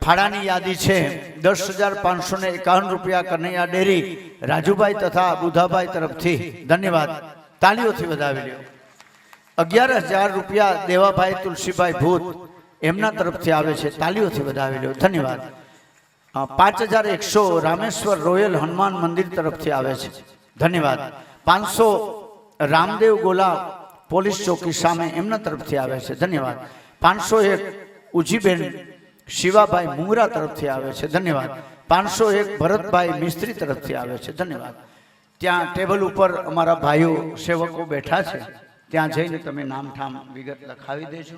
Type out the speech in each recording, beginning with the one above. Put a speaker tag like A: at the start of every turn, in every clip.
A: ફાળાની યાદી છે 10,551 રૂપિયા કનૈયા ડેરી રાજુભાઈ તથા બુધાભાઈ તરફથી ધન્યવાદ, તાળીઓથી વધાવી લ્યો. 11,000 રૂપિયા દેવાભાઈ તુલસીભાઈ ભૂત એમના તરફથી આવે છે, તાળીઓથી વધાવી લ્યો, ધન્યવાદ. 5,100 રામેશ્વર રોયલ હનુમાન મંદિર તરફથી આવે છે, ધન્યવાદ. 500 રામદેવ ગોલા પોલીસ ચોકી સામે એમના તરફથી આવે છે, ધન્યવાદ. 501 ઉજીબેન શિવાભાઈ મુંગરા તરફથી આવે છે, ધન્યવાદ. 501 ભરતભાઈ મિસ્ત્રી તરફથી આવે છે, ધન્યવાદ. ત્યાં ટેબલ ઉપર અમારા ભાઈઓ સેવકો બેઠા છે, ત્યાં જઈને તમે નામ ઠામ વિગત લખાવી દેજો.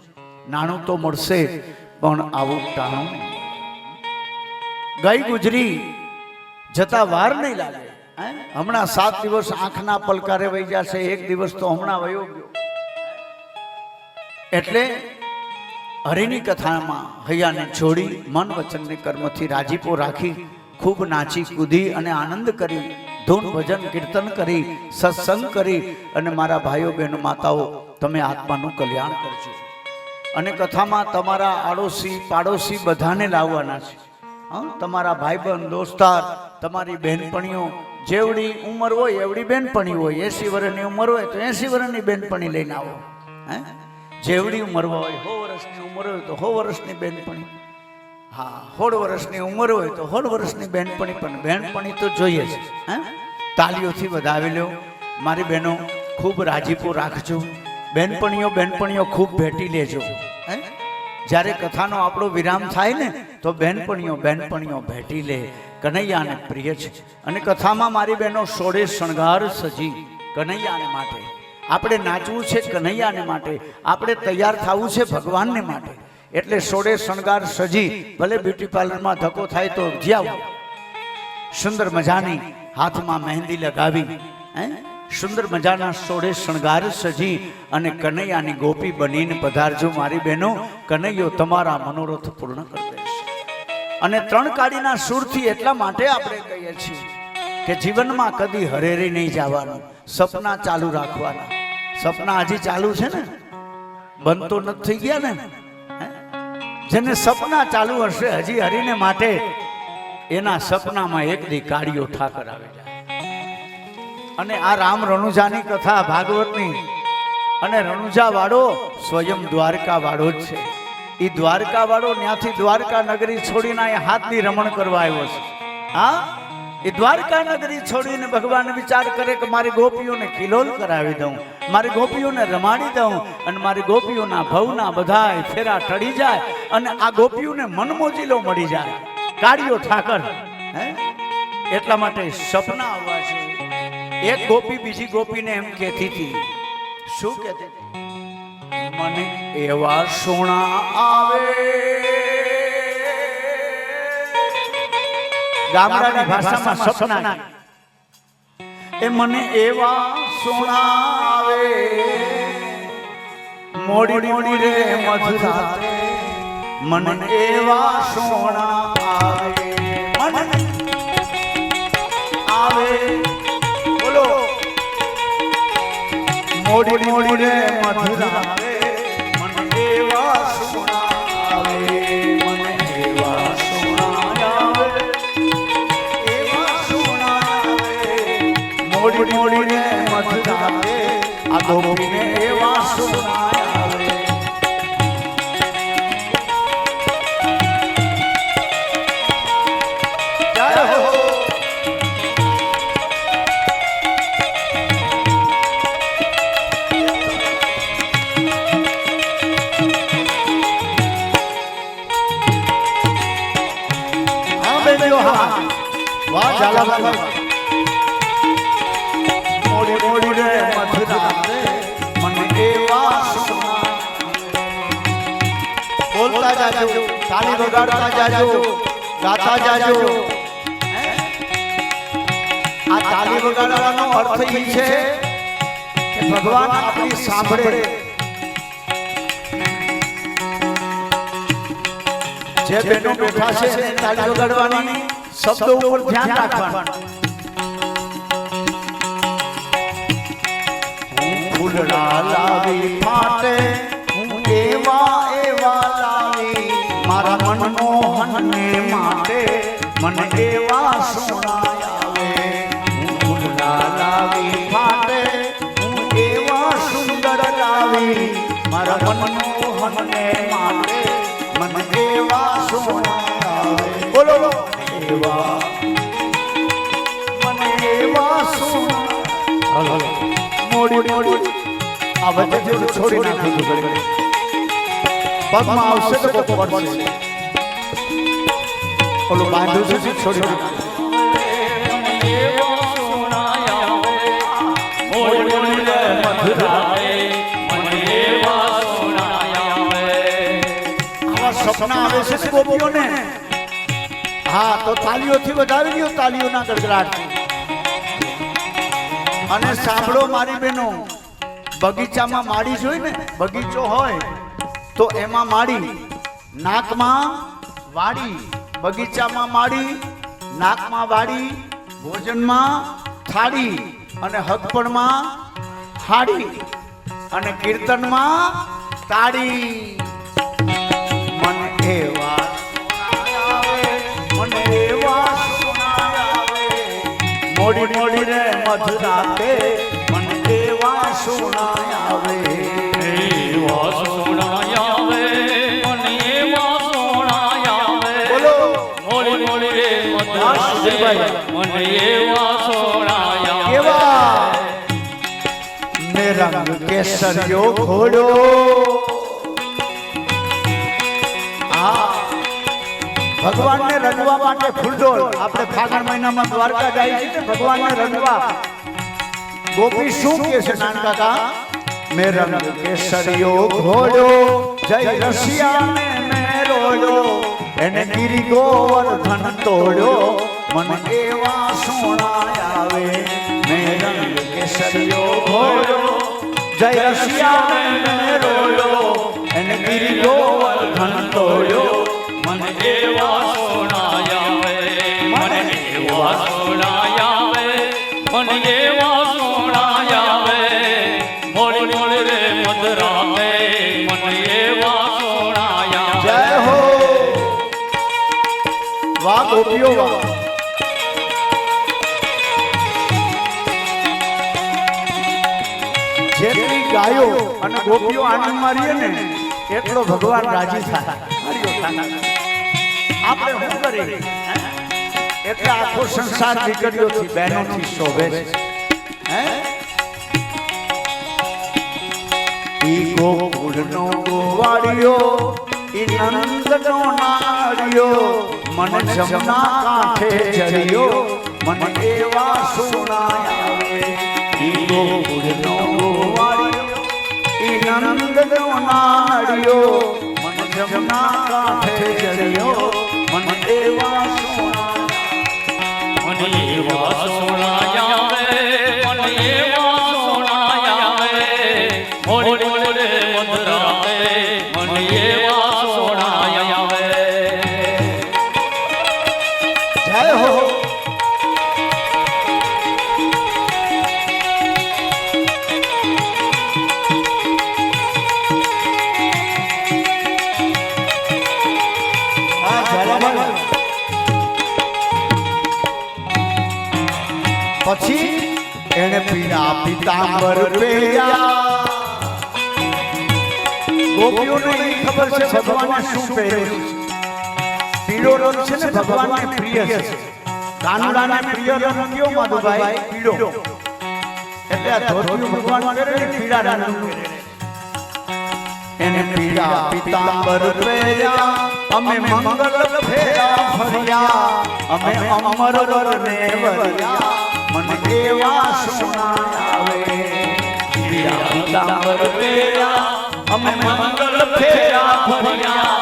A: નાણું તો મળશે પણ આવું ટાણું નહીં. ગઈ ગુજરી જતા વાર નહીં લાગે. હમણાં 7 દિવસ આંખના પલકારે વહી જશે, 1 દિવસ તો હમણાં વયો ગયો. એટલે હરિની કથામાં હૈયાને છોડી મન વચનને કર્મથી રાજીપો રાખી ખૂબ નાચી કૂદી અને આનંદ કરી, ધૂન ભજન કીર્તન કરી, સત્સંગ કરી અને મારા ભાઈઓ બહેનો માતાઓ તમે આત્માનું કલ્યાણ કરજો. અને કથામાં તમારા આડોશી પાડોશી બધાને લાવવાના છે. તમારા ભાઈબંધ દોસ્તાર, તમારી બહેનપણીઓ, જેવડી ઉંમર હોય એવડી બહેનપણી હોય. 80 વર્ષની ઉંમર હોય તો 80 વર્ષની બહેનપણી લઈને આવો. જેવડી ઉંમર હોય, 100 વર્ષની ઉંમર હોય તો 100 વર્ષની બહેનપણી, હા 16 વર્ષની ઉંમર હોય તો 16 વર્ષની બહેનપણી, પણ બહેનપણી તો જોઈએ છે. તાલીઓથી વધાવી લો. મારી બહેનો ખૂબ રાજીપો રાખજો. બહેનપણીઓ ખૂબ ભેટી લેજો. જ્યારે કથાનો આપણો વિરામ થાય ને તો બહેનપણીઓ ભેટી લે. કનૈયાને પ્રિય છે. અને કથામાં મારી બહેનો 16 શણગાર સજી કનૈયાને માટે. આપણે નાચવું છે કનૈયાને માટે, આપણે તૈયાર થવું છે ભગવાનને માટે. એટલે 16 શણગાર સજી, ભલે બ્યુટી પાર્લરમાં ધક્કો થાય તો જ્યાં સુંદર મજાની હાથમાં મહેંદી લગાવી, સુંદર મજાના 16 શણગાર સજી અને કનૈયાની ગોપી બનીને પધારજો મારી બહેનો. કનૈયો તમારા મનોરથ પૂર્ણ કરી દેશે. અને 3 કાળીના સુરથી એટલા માટે આપણે કહીએ છીએ કે જીવનમાં કદી હરેરી નહીં જવાનું, સપના ચાલુ રાખવાના. સપના હજી ચાલુ છે ને, બંધ તો નથી થઈ ગયા ને. જેને સપના ચાલુ હશે હજી હરીને માટે, એના સપનામાં એક દી કાળીઓ ઠાકર આવી જાય. અને આ રામ રણુજાની કથા ભાગવતની, અને રણુજા વાળો સ્વયં દ્વારકા વાળો જ છે. એ દ્વારકા વાળો ત્યાંથી દ્વારકા નગરી છોડીને આ હાથની રમણ કરવા આવ્યો છે. હા, એ દ્વારકા નગરી છોડીને ભગવાન વિચાર કરે કે મારી ગોપીઓને કિલોલ કરાવી દઉં, મારી ગોપીઓને રમાડી દઉં, અને મારી ગોપીઓના ભવના બધાય ફેરા ટળી જાય અને આ ગોપીઓને મનમોજીલો મળી જાય. કાળીઓ ઠાકર. એટલા માટે સપના આવવા છે. એક ગોપી બીજી ગોપીને એમ કહેતી હતી, શું કહેતી હતી? મને એવા સોના આવે. ગામડાની ભાષામાં સપના. એ મને એવા સોના આવે, મોડી મોડી રે મધરાતે મને એવા સોના આવે, મને આવે. બોલો, મોડી મોડી રે મધરાતે મને એવા સોના આવે, મને એવા સોના આવે, એવા સોના આવે. મોડી મોડી રે મધરાતે આ ગોપીને એવા સોના આવે. જય હો. વાહ ઝાલા મોડી મોડી રે મધરાતે મને એવા સોના. બોલતા જાજો, તાળી વગાડતા જાજો, ગાતા જાજો. આ તાળી વગાડવાનો અર્થ એ છે કે ભગવાન આપણી સાંભળે. જે બેનો બેઠા છે તાળી વગાડવાની, શબ્દો ઉપર ધ્યાન રાખવાનું. હું ફૂલડા લાવી ફાટે, હું એવા એવા લાવી, મારા મારા મનમોહનને માટે મને એવા સોનાય આવે ફૂલડા લાવી ફાટે હું એવા સુંદર લાવી મારા મનમોહનને માટે મને એવા સોનાય આવે બોલો એવા મને એવા સોનાય મોડી મોડી આ વચ્ચે છોડી નાખું પગમાં આવશે તો કોક પડશે ઓલું બાંધું છે છોડી નાખું સપના આવે છે ગોપીઓને હા તો તાલીઓથી વધારી દો તાલીઓના ગડગડાટ અને સાંભળો મારી બહેનો બગીચામાં માડી જોઈ ને બગીચો હોય તો એમાં માડી નાકમાં વાડી બગીચામાં માડી નાકમાં વાડી ભોજનમાં થાળી અને હગપણમાં હાડી અને કીર્તનમાં તાળી મને એવા મને એવા મોડી મોડી રે મધરાતે મને એવા સોનાય આવે
B: એવા સોનાય આવે મને એવા સોનાય આવે
A: બોલો
B: મોડી મોડી રે મધરાતે મને એવા સોનાય આવે
A: એવા મેરા રંગ કેસરિયો ઘોડો ભગવાનને રંગવા માટે ફૂલડોલ આપણે ફાગણ મહિનામાં દ્વારકા જાય છે ભગવાનને રંગવા ગોપી શું કહે છે નાનકાકા મેરા રંગ કેસરિયો ઘોડો જય રસિયાને મેરોડો એને ગિરી ગોવર્ધન તોડ્યો મને એવા સોનાય આવે મેરા રંગ કેસરિયો ઘોડો જય રસિયાને મેરોડો એને ગિરી ગોવર્ધન તોડ્યો
B: મને એવા સોનાય આવે મને એવા સોનાય આવે મને એવા સોનાય આવે મોડી મોડી રે મધરાતે મને એવા સોનાય આવે
A: જય હો વાહ ગોપીઓ વાહ જેટલી ગાયો અને ગોપીઓ આનંદમાં રહીએ ને એટલો ભગવાન રાજી થાય આપણે શું કરીએ એટલે આખો સંસાર દીકરીઓથી બહેનોથી શોભે છે હે ઈ ગોકુળનો ગોવાળિયો ઈ નંદનો નાળિયો મન જમના કાંઠે ચડ્યો મને એવા સોનાય આવે ઈ ગોકુળનો ગોવાળિયો ઈ નંદનો નાળિયો મન જમના કાંઠે ચડ્યો મને એવા સોનાય
B: મને એવા સોનાય આવે મને એવા સોનાય આવે મોડી મોડી મધરાતે મને એવા સોનાય આવે
A: જય હો પછી એને પીળા પીતાંબર પહેર્યા ગોપીઓને એ ખબર છે ભગવાનને શું પહેર્યું છે પીળો રંગ છે ને ભગવાનને પ્રિય છે કાનુડાને પ્રિય રંગ કયો માધુભાઈ પીળો એટલે આ ધોતિયું ભગવાન પહેરે ને પીળા રંગનું એને પીળા પીતાંબર પહેર્યા અમે મંગળ ફેરા ફર્યા અમે અમર રને વર્યા મને એવા સોનાય આવે
B: પીળા પીતાંબર પહેર્યા અમે મંગળ ફેરા ફર્યા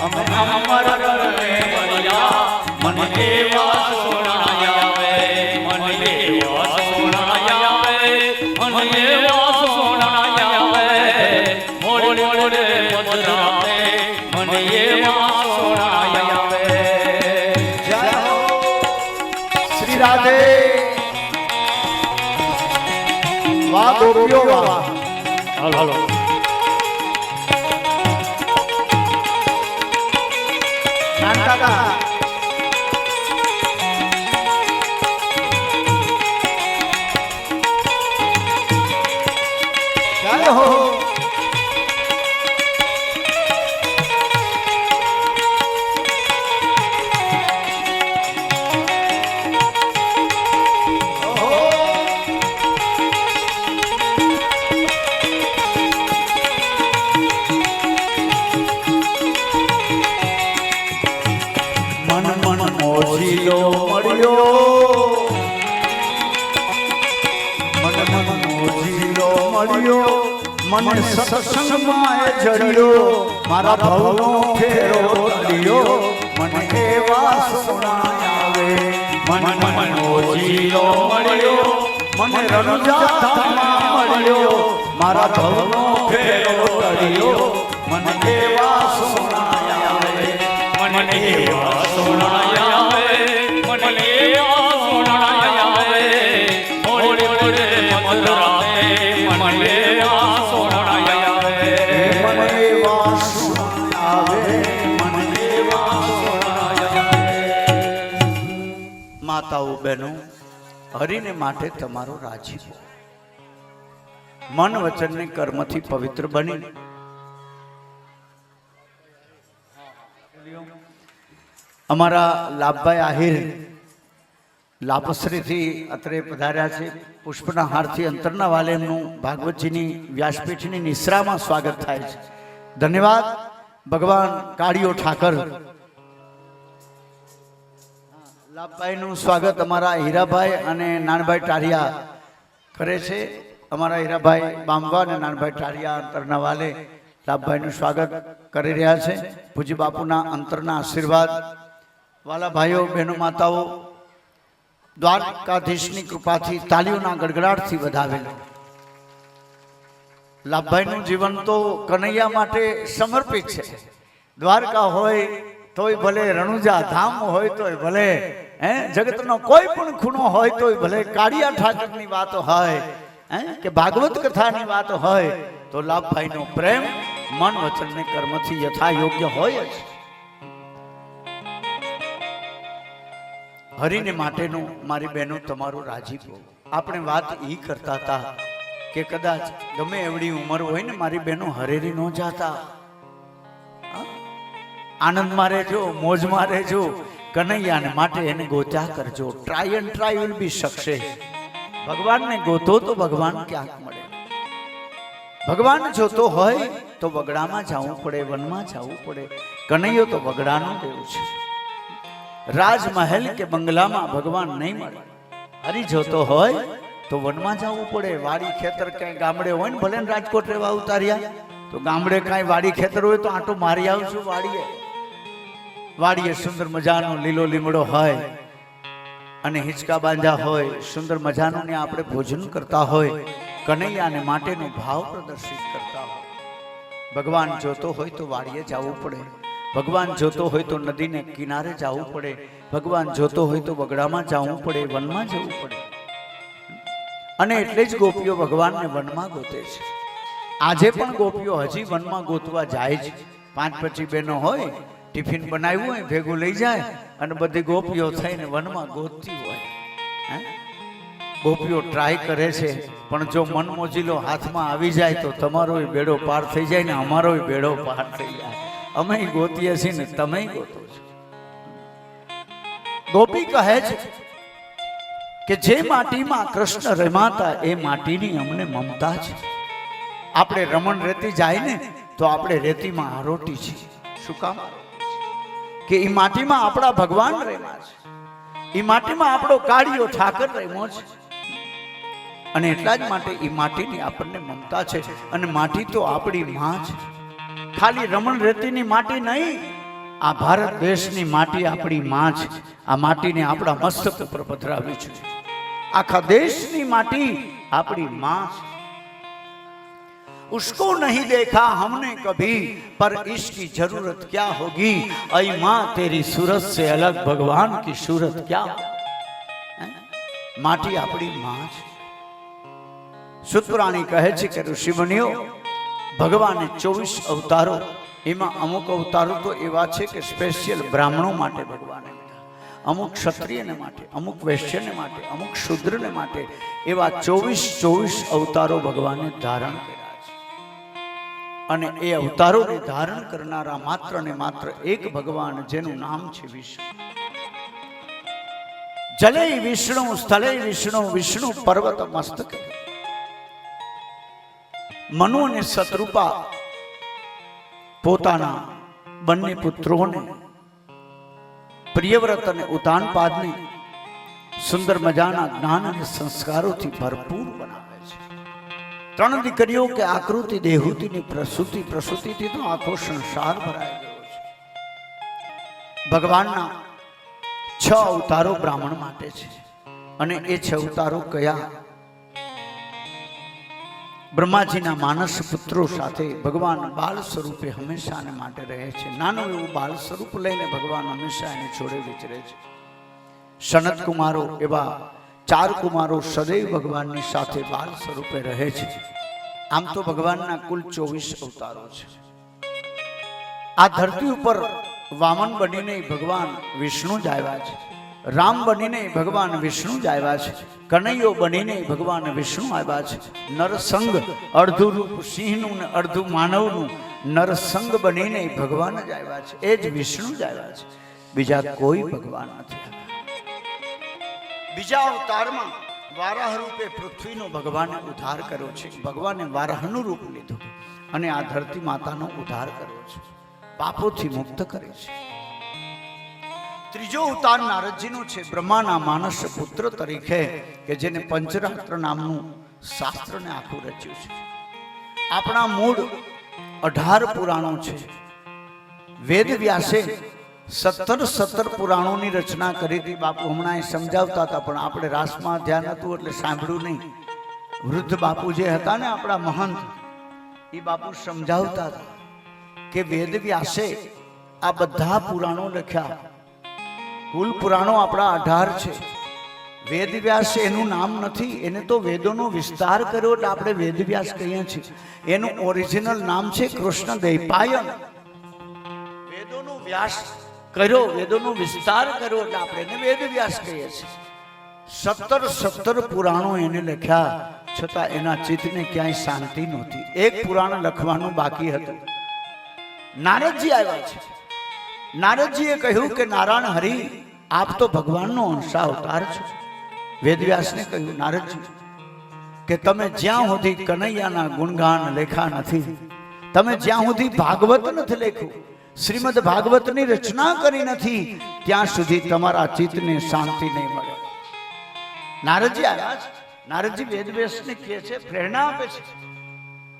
B: અમે અમર રને વર્યા મને એવા સોનાય આવે મને એવા સોનાય આવે મને એવા સોનાય આવે મોડી મોડી મધરાતે મને એવા સોનાય આવે
A: જય હો શ્રી રાધે વાહ ગોપીઓ વાહ
B: હાલો હાલો
A: જાણતા હતા જય હો મોજીલો મળ્યો મન મોજીલો મળ્યો મને સત્સંગમાં જડ્યો મારા ભવનો ફેરો તળ્યો મને એવા સોના આવે
B: મન મોજીલો મળ્યો
A: મને રણજાતામાં મળ્યો મારા ભવનો ફેરો તળ્યો મને એવા સોના આવે
B: મને એવા સોના આવે મને એવા સોના આવે મોડે મોડે મધરાતે મને એવા સોના આવે
A: મને એવા સોના આવે મને એવા સોના આવે માતાઓ બહેનો હરિને માટે તમારો રાજીપો મન વચન ને કર્મથી પવિત્ર બની અમારા લાભભાઈ આહિર લાપસરીથી અત્રે પધાર્યા છે પુષ્પના હારથી અંતરના વાલે એમનું ભાગવતજીની વ્યાસપીઠની નિશ્રામાં સ્વાગત થાય છે ધન્યવાદ ભગવાન કાળીઓ ઠાકર લાભભાઈનું સ્વાગત અમારા હીરાભાઈ અને નાનભાઈ ટારિયા કરે છે અમારા હીરાભાઈ બાંબા અને નાનભાઈ ટારિયા અંતરના વાલે લાભભાઈનું સ્વાગત કરી રહ્યા છે પૂજ્ય બાપુના અંતરના આશીર્વાદ વાલા ભાઈઓ બહેનો માતાઓ દ્વારકાધીશની કૃપાથી તાલીઓના ગડગડાટથી વધાવેલો લાભભાઈનું જીવન તો કનૈયા માટે સમર્પિત છે દ્વારકા હોય તોય ભલે રણુજા ધામ હોય તોય ભલે જગતનો કોઈ પણ ખૂણો હોય તોય ભલે કાળિયા ઠાકરની વાત હોય કે ભાગવત કથાની વાત હોય તો લાભભાઈનો પ્રેમ મન વચન ને કર્મથી યથા યોગ્ય હોય જ હરિને માટેનું મારી બહેનો તમારું રાજીપો આપણે વાત ઈ કરતા હતા કે કદાચ ગમે એવડી ઉંમર હોય ને મારી બહેનો હરેરી ન જાતા આનંદમાં રહેજો મોજમાં રહેજો કનૈયાને માટે એને ગોત્યા કરજો try and try will be success ભગવાનને ગોતો તો ભગવાન ક્યાંક મળે ભગવાન જોતો હોય તો બગડામાં જવું પડે વનમાં જવું પડે કનૈયો તો બગડાનું દેવ છે રાજમહેલ કે બંગલામાં ભગવાન નહીં મળે હરી જોતો હોય તો વનમાં જવું પડે વાડી ખેતર ક્યાંય ગામડે હોય ને ભલે રાજકોટ રહેવા ઉતાર્યા તો ગામડે કાંઈ વાડી ખેતર હોય તો આંટો મારી આવશું વાડીએ સુંદર મજાનો લીલો લીમડો હોય અને હિંચકા બાંધ્યા હોય સુંદર મજાનું ને આપણે ભોજન કરતા હોય કનૈયાને માટેનો ભાવ પ્રદર્શિત કરતા હોય ભગવાન જોતો હોય તો વાડીએ જવું પડે ભગવાન જોતો હોય તો નદીને કિનારે જવું પડે ભગવાન જોતો હોય તો બગડામાં જવું પડે વનમાં જવું પડે અને એટલે જ ગોપીઓ ભગવાનને વનમાં ગોતે છે આજે પણ ગોપીઓ હજી વનમાં ગોતવા જાય છે 5-5 બહેનો હોય ટિફિન બનાવ્યું હોય ભેગું લઈ જાય અને બધી ગોપીઓ થઈને વનમાં ગોતતી હોય ગોપીઓ ટ્રાય કરે છે પણ જો મન મોજીલો હાથમાં આવી જાય તો તમારો બેડો પાર થઈ જાય ને અમારો બેડો પાર થઈ જાય અમે ગોતીએ છીએ ને તમે ગોતો છો ગોપી કહે છે કે જે માટીમાં કૃષ્ણ રમાતા એ માટીની અમને મમતા છે આપણે રમણ રેતી જાય ને તો આપણે રેતીમાં આરોટી છીએ શું કામ કે એ માટીમાં આપણા ભગવાન રહેલા છે એ માટીમાં આપણો કાળિયો ઠાકર રહેલો છે અને એટલા જ માટે એ માટીની આપણને મમતા છે અને માટી તો આપણી માં છે ખાલી રમણ રેતીની માટી નહીં આ ભારત દેશની માટી આપણી માં છે આ માટીને આપણા મસ્તક ઉપર પધરાવી છે આખા દેશની માટી આપણી માં છે उसको नहीं देखा हमने कभी पर इसकी जरूरत क्या होगी ऐ माँ तेरी सूरत से अलग भगवान की सूरत क्या माटी अपनी माँ है सुतपुराणी कहे છે કે ઋષિ મુનિઓ ભગવાને 24 અવતારો એમાં અમુક અવતારો તો એવા છે કે સ્પેશિયલ બ્રાહ્મણો માટે ભગવાને લીધા, અમુક ક્ષત્રિયને માટે, અમુક વૈશ્યને માટે, અમુક શૂદ્રને માટે, એવા 24 અવતારો ભગવાને ધારણ કર્યા છે. અને એ અવતારોને ધારણ કરનારા માત્ર ને માત્ર એક ભગવાન, જેનું નામ છે વિષ્ણુ. જલે વિષ્ણુ સ્થલે વિષ્ણુ, વિષ્ણુ પર્વત મસ્તકે. મનુ અને શત્રુપા પોતાના બંને પુત્રોને, પ્રિયવ્રત અને ઉતાનપાદને સુંદર મજાના જ્ઞાન અને સંસ્કારોથી ભરપૂર બનાવે છે. 3 દીકરીઓ કે આકૃતિ દેહૂતિની પ્રસૂતિથી તો આખો સંસાર ભરાઈ ગયો છે. ભગવાનના 6 અવતારો બ્રાહ્મણ માટે છે. અને એ 6 અવતારો કયા? બ્રહ્માજીના માનસ પુત્રો સાથે ભગવાન બાળ સ્વરૂપે હંમેશાને માટે રહે છે. નાનું એવું બાળ સ્વરૂપ લઈને ભગવાન હંમેશા એને જોડે વિચરે છે. સનત કુમારો એવા 4 કુમારો સદૈવ ભગવાનની સાથે બાળ સ્વરૂપે રહે છે. આમ તો ભગવાનના કુલ 24 અવતારો છે. આ ધરતી ઉપર વામન બનીને ભગવાન વિષ્ણુ જ આવ્યા છે. રામ બનીને ભગવાન વિષ્ણુ જ આવ્યા છે. કનૈયો બનીને ભગવાન વિષ્ણુ આવ્યા છે. નરસંગ અડધું રૂપ સિંહનું ને અડધું માનવનું નરસંગ બનીને ભગવાન જ આવ્યા છે. એ જ વિષ્ણુ જ આવ્યા છે. બીજા કોઈ ભગવાન નથી આવ્યા. બીજા અવતારમાં વારાહ રૂપે પૃથ્વીનો ભગવાને ઉદ્ધાર કર્યો છે. ભગવાને વારાહનું રૂપ લીધું અને આ ધરતી માતાનો ઉદ્ધાર કર્યો છે, પાપોથી મુક્ત કરે છે. ત્રીજો અવતાર નારદજીનો છે, બ્રહ્માના માનસ પુત્ર તરીકે, કે જેને પંચરાત્ર નામનું શાસ્ત્રને આખું રચ્યું છે. આપણા મૂળ 18 પુરાણો છે. વેદ વ્યાસે 17 પુરાણોની રચના કરી હતી. બાપુ હમણાં સમજાવતા હતા, પણ આપણે રાસમાં ધ્યાન હતું એટલે સાંભળ્યું નહીં. વૃદ્ધ બાપુ જે હતા ને આપણા મહંત, એ બાપુ સમજાવતા હતા કે વેદ વ્યાસે આ બધા પુરાણો લખ્યા. કુલ પુરાણો આપણા 18 છે. વેદ વ્યાસ એનું નામ નથી, એને તો વેદોનો વિસ્તાર કર્યો એટલે આપણે વેદ વ્યાસ કહીએ છીએ. એનું ઓરિજિનલ નામ છે કૃષ્ણ દૈપાયન. વેદોનો વ્યાસ કર્યો, વેદોનો વિસ્તાર કર્યો એટલે આપણે એને વેદ વ્યાસ કહીએ છીએ. 17 પુરાણો એને લખ્યા, છતાં એના ચિત્તને ક્યાંય શાંતિ નહોતી. એક પુરાણ લખવાનું બાકી હતું. નારદજી આવ્યા છે. નારદજીએ કહ્યું કે નારાયણ હરિ, આપ તો ભગવાનનો અંશ અવતાર છો. વેદવ્યાસને કહ્યું, નારદજી કે તમે જ્યાં સુધી કનૈયાના ગુણગાન લેખા નથી, તમે જ્યાં સુધી ભાગવત નથી લખ્યું, શ્રીમદ ભાગવતની રચના કરી નથી, ત્યાં સુધી તમારા ચિત્તને શાંતિ નહીં મળે. નારદજી આવ્યા છે. નારદજી વેદવ્યાસને કહે છે, પ્રેરણા આપે છે.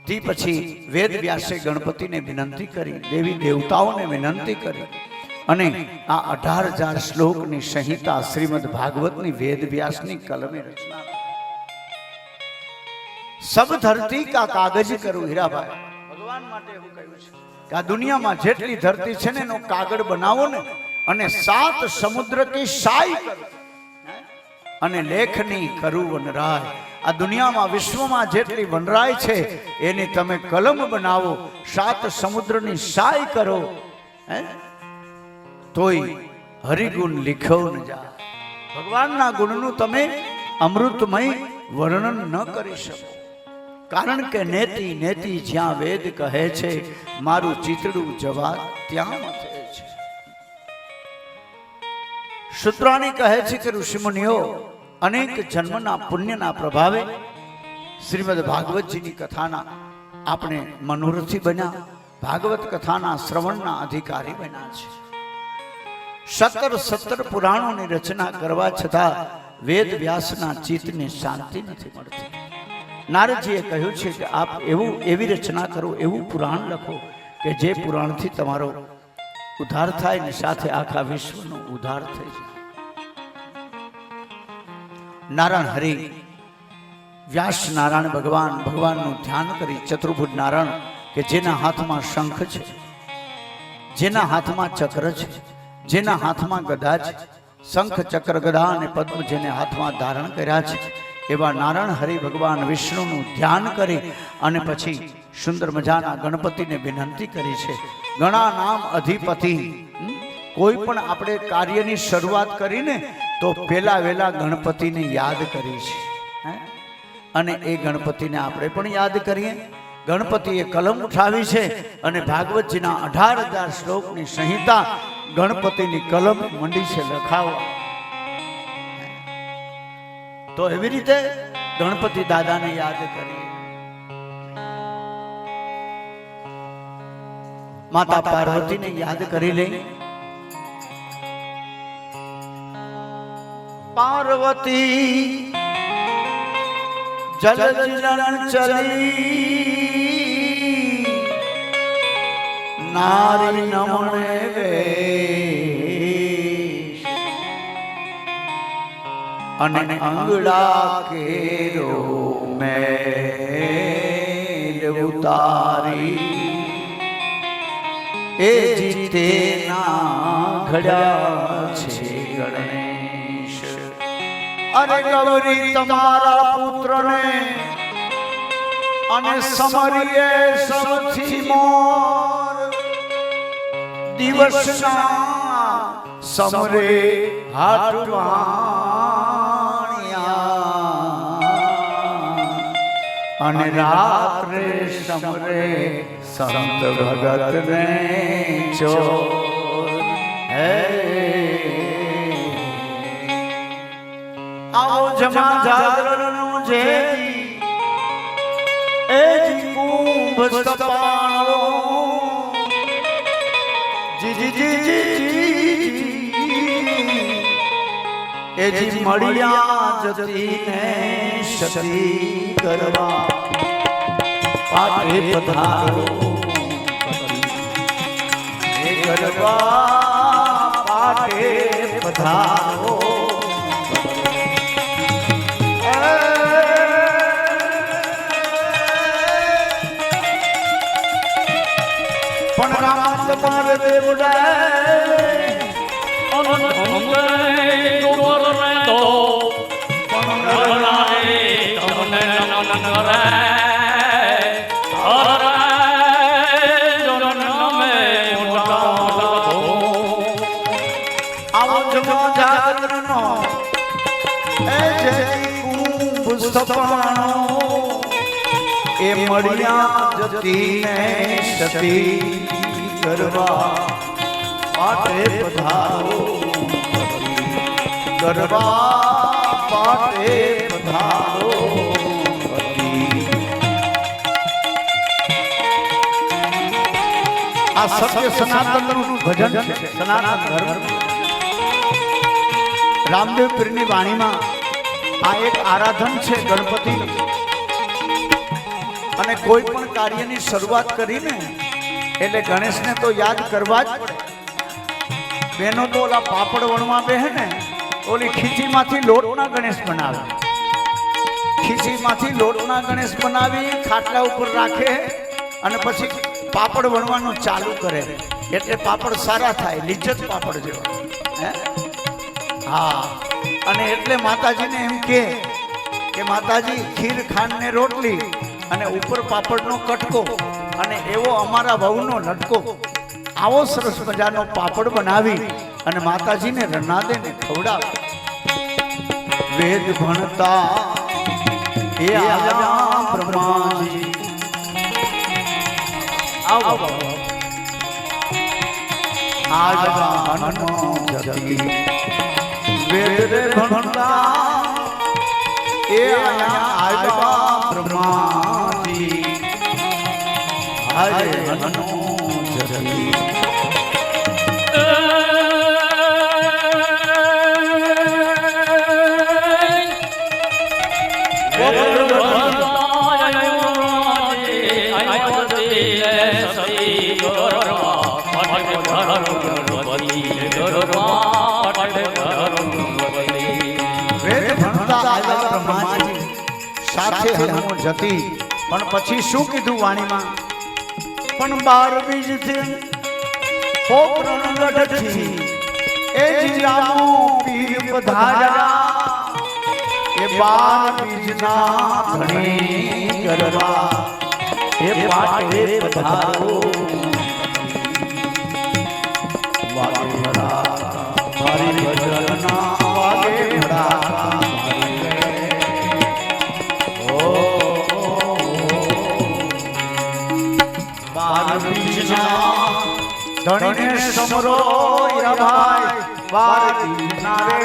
A: તે પછી વેદ વ્યાસે ગણપતિને વિનંતી કરી, દેવી દેવતાઓને વિનંતી કરી અને આ 18,000 શ્લોકની સંહિતા શ્રીમદ ભાગવતની વેદ વ્યાસની કલમે રચના. સબ ધરતી કા કાગજ કરું હીરાભાઈ. ભગવાન માટે એવું કહ્યું છે કે આ દુનિયામાં જેટલી ધરતી છે ને એનો કાગળ બનાવો ને, અને 7 સમુદ્ર કી સાઈ કરો અને લેખની કરું વનરાય. આ દુનિયામાં વિશ્વમાં જેટલી વનરાય છે એની તમે કલમ બનાવો, 7 સમુદ્રની સાઈ કરો, તોય હરિગુણ લીખો ન જાય. ભગવાનના ગુણનું તમે અમૃતમય વર્ણન ન કરી શકો. કારણ કે નેતિ નેતિ જ્યાં વેદ કહે છે, મારું ચિતડું જવા ત્યાં મથે છે. સૂત્રાણી કહે છે કે ઋષિમુનિઓ અનેક જન્મના પુણ્યના પ્રભાવે શ્રીમદ ભાગવતજીની કથાના આપણે મનોરથી બન્યા, ભાગવત કથાના શ્રવણના અધિકારી બન્યા છે. 17 પુરાણોની રચના કરવા છતાં વેદ વ્યાસના ચિત્તને શાંતિ નથી મળતી. નારદજીએ કહ્યું છે કે આપ એવી રચના કરો, એવું પુરાણ લખો કે જે પુરાણથી તમારો ઉદ્ધાર થાય ને સાથે આખા વિશ્વનો ઉદ્ધાર થઈ જાય. નારાયણ હરિ વ્યાસ નારાયણ ભગવાનનું ધ્યાન કરી ચતુર્ભુજ નારાયણ કે જેના હાથમાં શંખ છે, જેના હાથમાં ચક્ર છે, જેના હાથમાં ગદા છે, શંખ ચક્ર ગદા અને પદ્મ જેને હાથમાં ધારણ કર્યા છે, એવા નારાયણ હરિ ભગવાન વિષ્ણુનું ધ્યાન કરી અને પછી સુંદર મજાના ગણપતિને વિનંતી કરી છે. ઘણા નામ અધિપતિ. કોઈ પણ આપણે કાર્યની શરૂઆત કરીને તો પહેલા વહેલા ગણપતિને યાદ કરી છે, અને એ ગણપતિને આપણે પણ યાદ કરીએ. ગણપતિએ કલમ ઉઠાવી છે અને ભાગવતજીના 18,000 શ્લોકની સંહિતા ગણપતિની કલમ મંડી છે લખાવવા. તો એવી રીતે ગણપતિ દાદાને યાદ કરીએ. માતા પાર્વતીને યાદ કરી લઈ. પાર્વતી જલ જીલન ચલી નારી નમણે વેશ અને અંગડા કેરો મેલ ઉતારી એ જીતેના ઘડ્યા છે ગણેશ. અરે ગૌરી તમારા પુત્રને અને સમરીએ સૌથી મોર દિવસના સમરે હાટવાણિયા અને રાત્રે સમરે સંત ભગત ને ચોર. હે આવો જમા જાગરણનો જેતી એ જી કુંભ સ્થપાણો જી જી જી જી એ જી મળ્યા જતીને સતી કરવા પાટે પધારો એ ગરબા પાટે પધારો. પણ રામ તમારે દેવડાય આવો જમો જાગરણનો એ જે કુંભ સ્થપાણો એ મળ્યા જતીને સતી કરવા પાટે પધારો. ગરબા પાટે પધારો. આ સત્ય સનાતનનું ભજન છે. સનાતન ધર્મ રામદેવ પીરની વાણીમાં આ એક આરાધન છે ગણપતિનું. અને કોઈ પણ કાર્યની શરૂઆત કરીને એટલે ગણેશને તો યાદ કરવા જ પડે. બેનો તો ઓલા પાપડ વણવા બેહે ને ઓલી ખીચીમાંથી લોટના ગણેશ બનાવે. ખીચીમાંથી લોટના ગણેશ બનાવી ખાટલા ઉપર રાખે અને પછી પાપડ વણવાનું ચાલુ કરે એટલે પાપડ સારા થાય, લિજ્જત પાપડ જેવા. હા, અને એટલે માતાજીને એમ કે માતાજી ખીર ખાંડ ને રોટલી અને ઉપર પાપડનો કટકો અને એવો અમારા વહુનો લટકો, આવો સરસ મજાનો પાપડ બનાવી અને માતાજીને રનાદેને ખવડાવે. વેદ ભણતા એ આયા બ્રહ્માજી આવો આજગાનનો જતી. વેદ ભણતા એ આયા બ્રહ્માજી આજે હનનો જતી. સાથે હનુમો જતી. પણ પછી શું કીધું વાણીમાં? પણ 12 બીજથી પોકરણ ગઢથી એ જીરામો પીર પધાર્યા એ 12 બીજના ધણી કરવા એ પાટે પધારો વાગે ભડાકા મારી ભજનના વાગે ભડાકા ઓ બાર બીજના ધણીને સમરો યાભાઈ બાર બીજના રે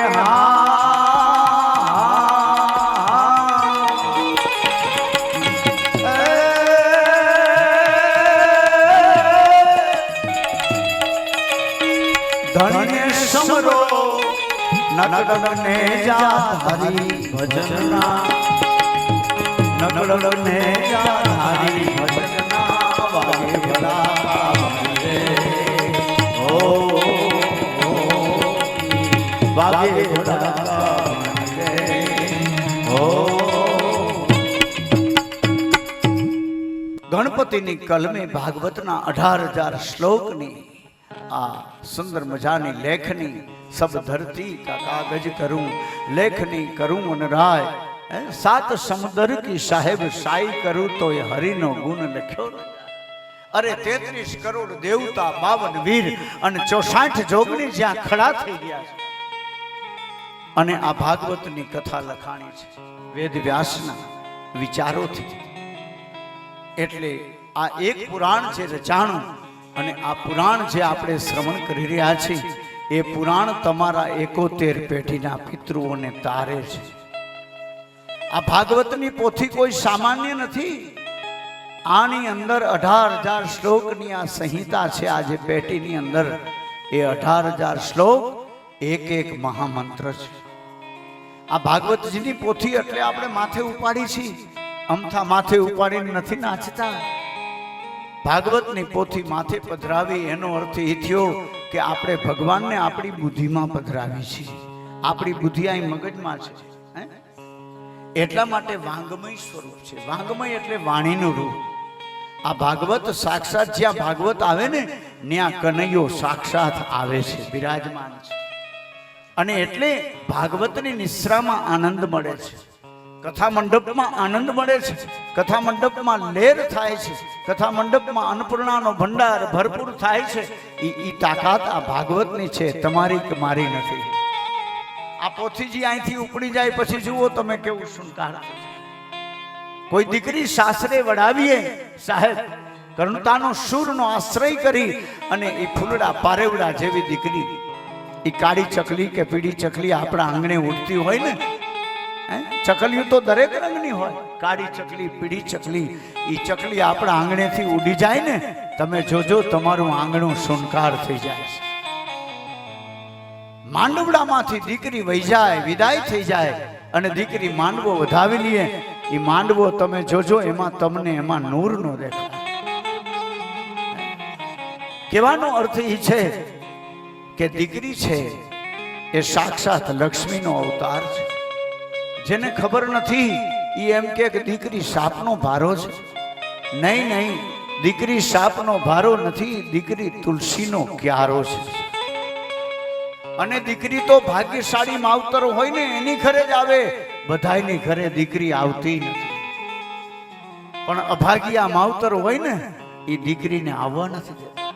A: ધણીને સમરો નગડને જા હરી ભજનના નગડને જા હરી ભજનના વાગે ભલા ઓ વાગે ભલા ઓ ગણપતિની કલમે ભાગવતના 18,000 શ્લોકની आ सुंदर मजानी लेखनी सब धरती का कागज करूं लेखनी करूं अनराय 7 समुद्र की साहेब साई करूं तो ये हरि नो गुण लख्यो अरे 33 करोड़ देवता 52 वीर અને 64 જોગણી જ્યાં ખડા થઈ ગયા છે અને આ ભાગવતની કથા લખાણી છે વેદ વ્યાસના વિચારોથી એટલે આ એક પુરાણ છે રચાણું અને આ પુરાણ જે આપણે શ્રવણ કરી રહ્યા છીએ એ પુરાણ તમારા 71 પેઢીના પિતૃઓને તારે છે આ ભાગવતની પોથી કોઈ સામાન્ય નથી આની અંદર 18,000 શ્લોકની આ સંહિતા છે આ જે પેટીની અંદર એ 18,000 શ્લોક એક એક મહામંત્ર છે આ ભાગવતજીની પોથી એટલે આપણે માથે ઉપાડી છીએ અમથા માથે ઉપાડીને નથી નાચતા ભાગવતની પોથી માથે પધરાવી એનો અર્થ એ થયો કે આપણે ભગવાનને આપણી બુદ્ધિમાં પધરાવી છીએ આપણી બુદ્ધિ અહીં મગજમાં છે એટલા માટે વાંગમય સ્વરૂપ છે વાંગમય એટલે વાણીનું રૂપ આ ભાગવત સાક્ષાત જ્યાં ભાગવત આવે ને ત્યાં કનૈયો સાક્ષાત આવે છે બિરાજમાન છે અને એટલે ભાગવતની નિશ્રામાં આનંદ મળે છે કથા મંડપમાં આનંદ મળે છે કથા મંડપમાં લેર થાય છે કથા મંડપમાં અન્નપૂર્ણાનો ભંડાર ભરપૂર થાય છે ઈ તાકાત આ ભાગવતની છે તમારી કે મારી નથી આ પોથીજી અહીંથી ઉપડી જાય પછી જુઓ તમે કેવું શુનકાર કોઈ દીકરી સાસરે વડાવીએ સાહેબ કરણતાનો શૂરનો આશ્રય કરી અને એ ફૂલડા પારેવડા જેવી દીકરી એ કાળી ચકલી કે પીળી ચકલી આપણા આંગણે ઉડતી હોય ને ચકલીઓ તો દરેક રંગની હોય કાળી ચકલી પીળી ચકલી ઈ ચકલી આપણા આંગણેથી ઉડી જાય ને તમે જોજો તમારું આંગણું શુનકાર થઈ જાય છે માંડવડામાંથી દીકરી વહી જાય વિદાય થઈ જાય અને દીકરી માંડવો વધાવી લે એ માંડવો તમે જોજો એમાં તમને એમાં નૂર નો દેખાય કહેવાનો અર્થ એ છે કે દીકરી છે એ સાક્ષાત લક્ષ્મીનો અવતાર છે જેને ખબર નથી એ એમ કે દીકરી સાપનો ભારો છે નહીં નહીં દીકરી સાપનો ભારો નથી દીકરી તુલસીનો ક્યારો છે અને દીકરી તો ભાગ્યશાળી માવતર હોય ને એની ઘરે જ આવે બધાયની ઘરે દીકરી આવતી નથી પણ અભાગ્યા માવતર હોય ને એ દીકરીને આવવા નથી દેતા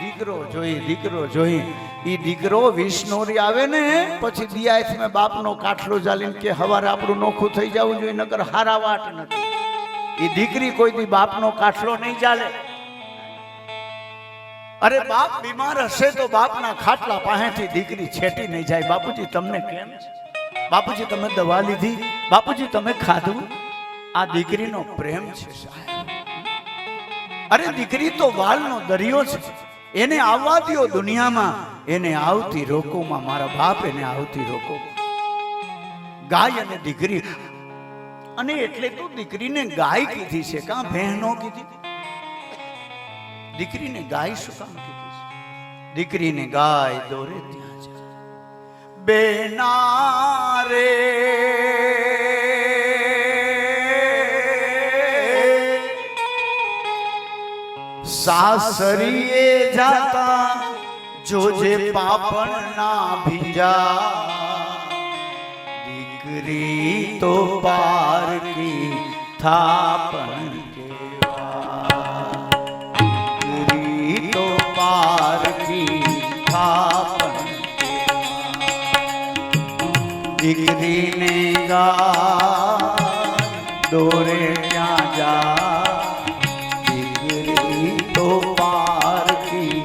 A: દીકરો જોઈ ઈ દીકરો વિષ્ણોરી આવે ને પછી દિયાથ મેં બાપનો કાઠલો જાલીને કે હવારે આપણું નોખું થઈ જવું જોઈએ નકર હારા વાટ નથી ઈ દીકરી કોઈ દી બાપનો કાઠલો નહીં ચાલે અરે બાપ બીમાર હશે તો બાપના ખાટલા પાસેથી દીકરી છેટી નહીં જાય બાપુજી તમને કેમ છે બાપુજી તમે દવા લીધી બાપુજી તમે ખાધું આ દીકરીનો પ્રેમ છે સાહેબ અરે દીકરી તો વાલનો દરિયો છે એને આવવા દો દુનિયામાં એને આવતી રોકોમાં મારા બાપ એને આવતી રોકો ગાય અને દીકરી અને એટલે તો દીકરીને ગાય કીધી છે કાં બહેનો કીધી દીકરીને ગાય શું કામ કીધી છે દીકરીને ગાય દોરે ત્યાં છે બેના રે સાસરીએ જાતા જોજે પાપણ ના ભીજા દીકરી તો પાર કી થાપણ કે થાપણ દીકરીને ગાય દોરે ત્યાં જા દીકરી તો પારકી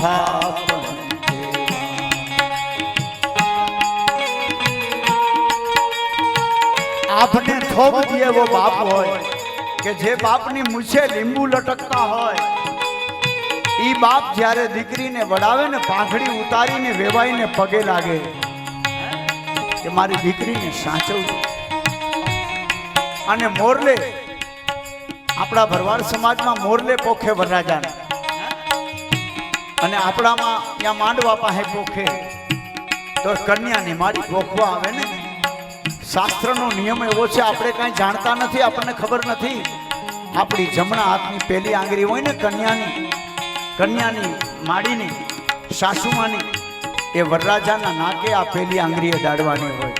A: થાપણ આપને થોપ દે એવો બાપ હોય કે જે બાપની મૂછે લીંબુ લટકતા હોય ઈ બાપ જ્યારે દીકરીને વડાવે ને પાંખડી ઉતારીને વેવાઈને પગે લાગે કે મારી દીકરીને સાચવજો. અને મોરલે આપણા ભરવાડ સમાજમાં મોરલે પોખે વરરાજાને અને આપણામાં ત્યાં માંડવા પાસે પોખે તો કન્યાની મારી પોખવા આવે ને. શાસ્ત્રનો નિયમ એવો છે, આપણે કાંઈ જાણતા નથી, આપણને ખબર નથી. આપણી જમણા હાથની પહેલી આંગળી હોય ને કન્યાની માડીની સાસુમાની એ વરરાજાના નાકે આ પહેલી આંગળી અડાડવાની હોય.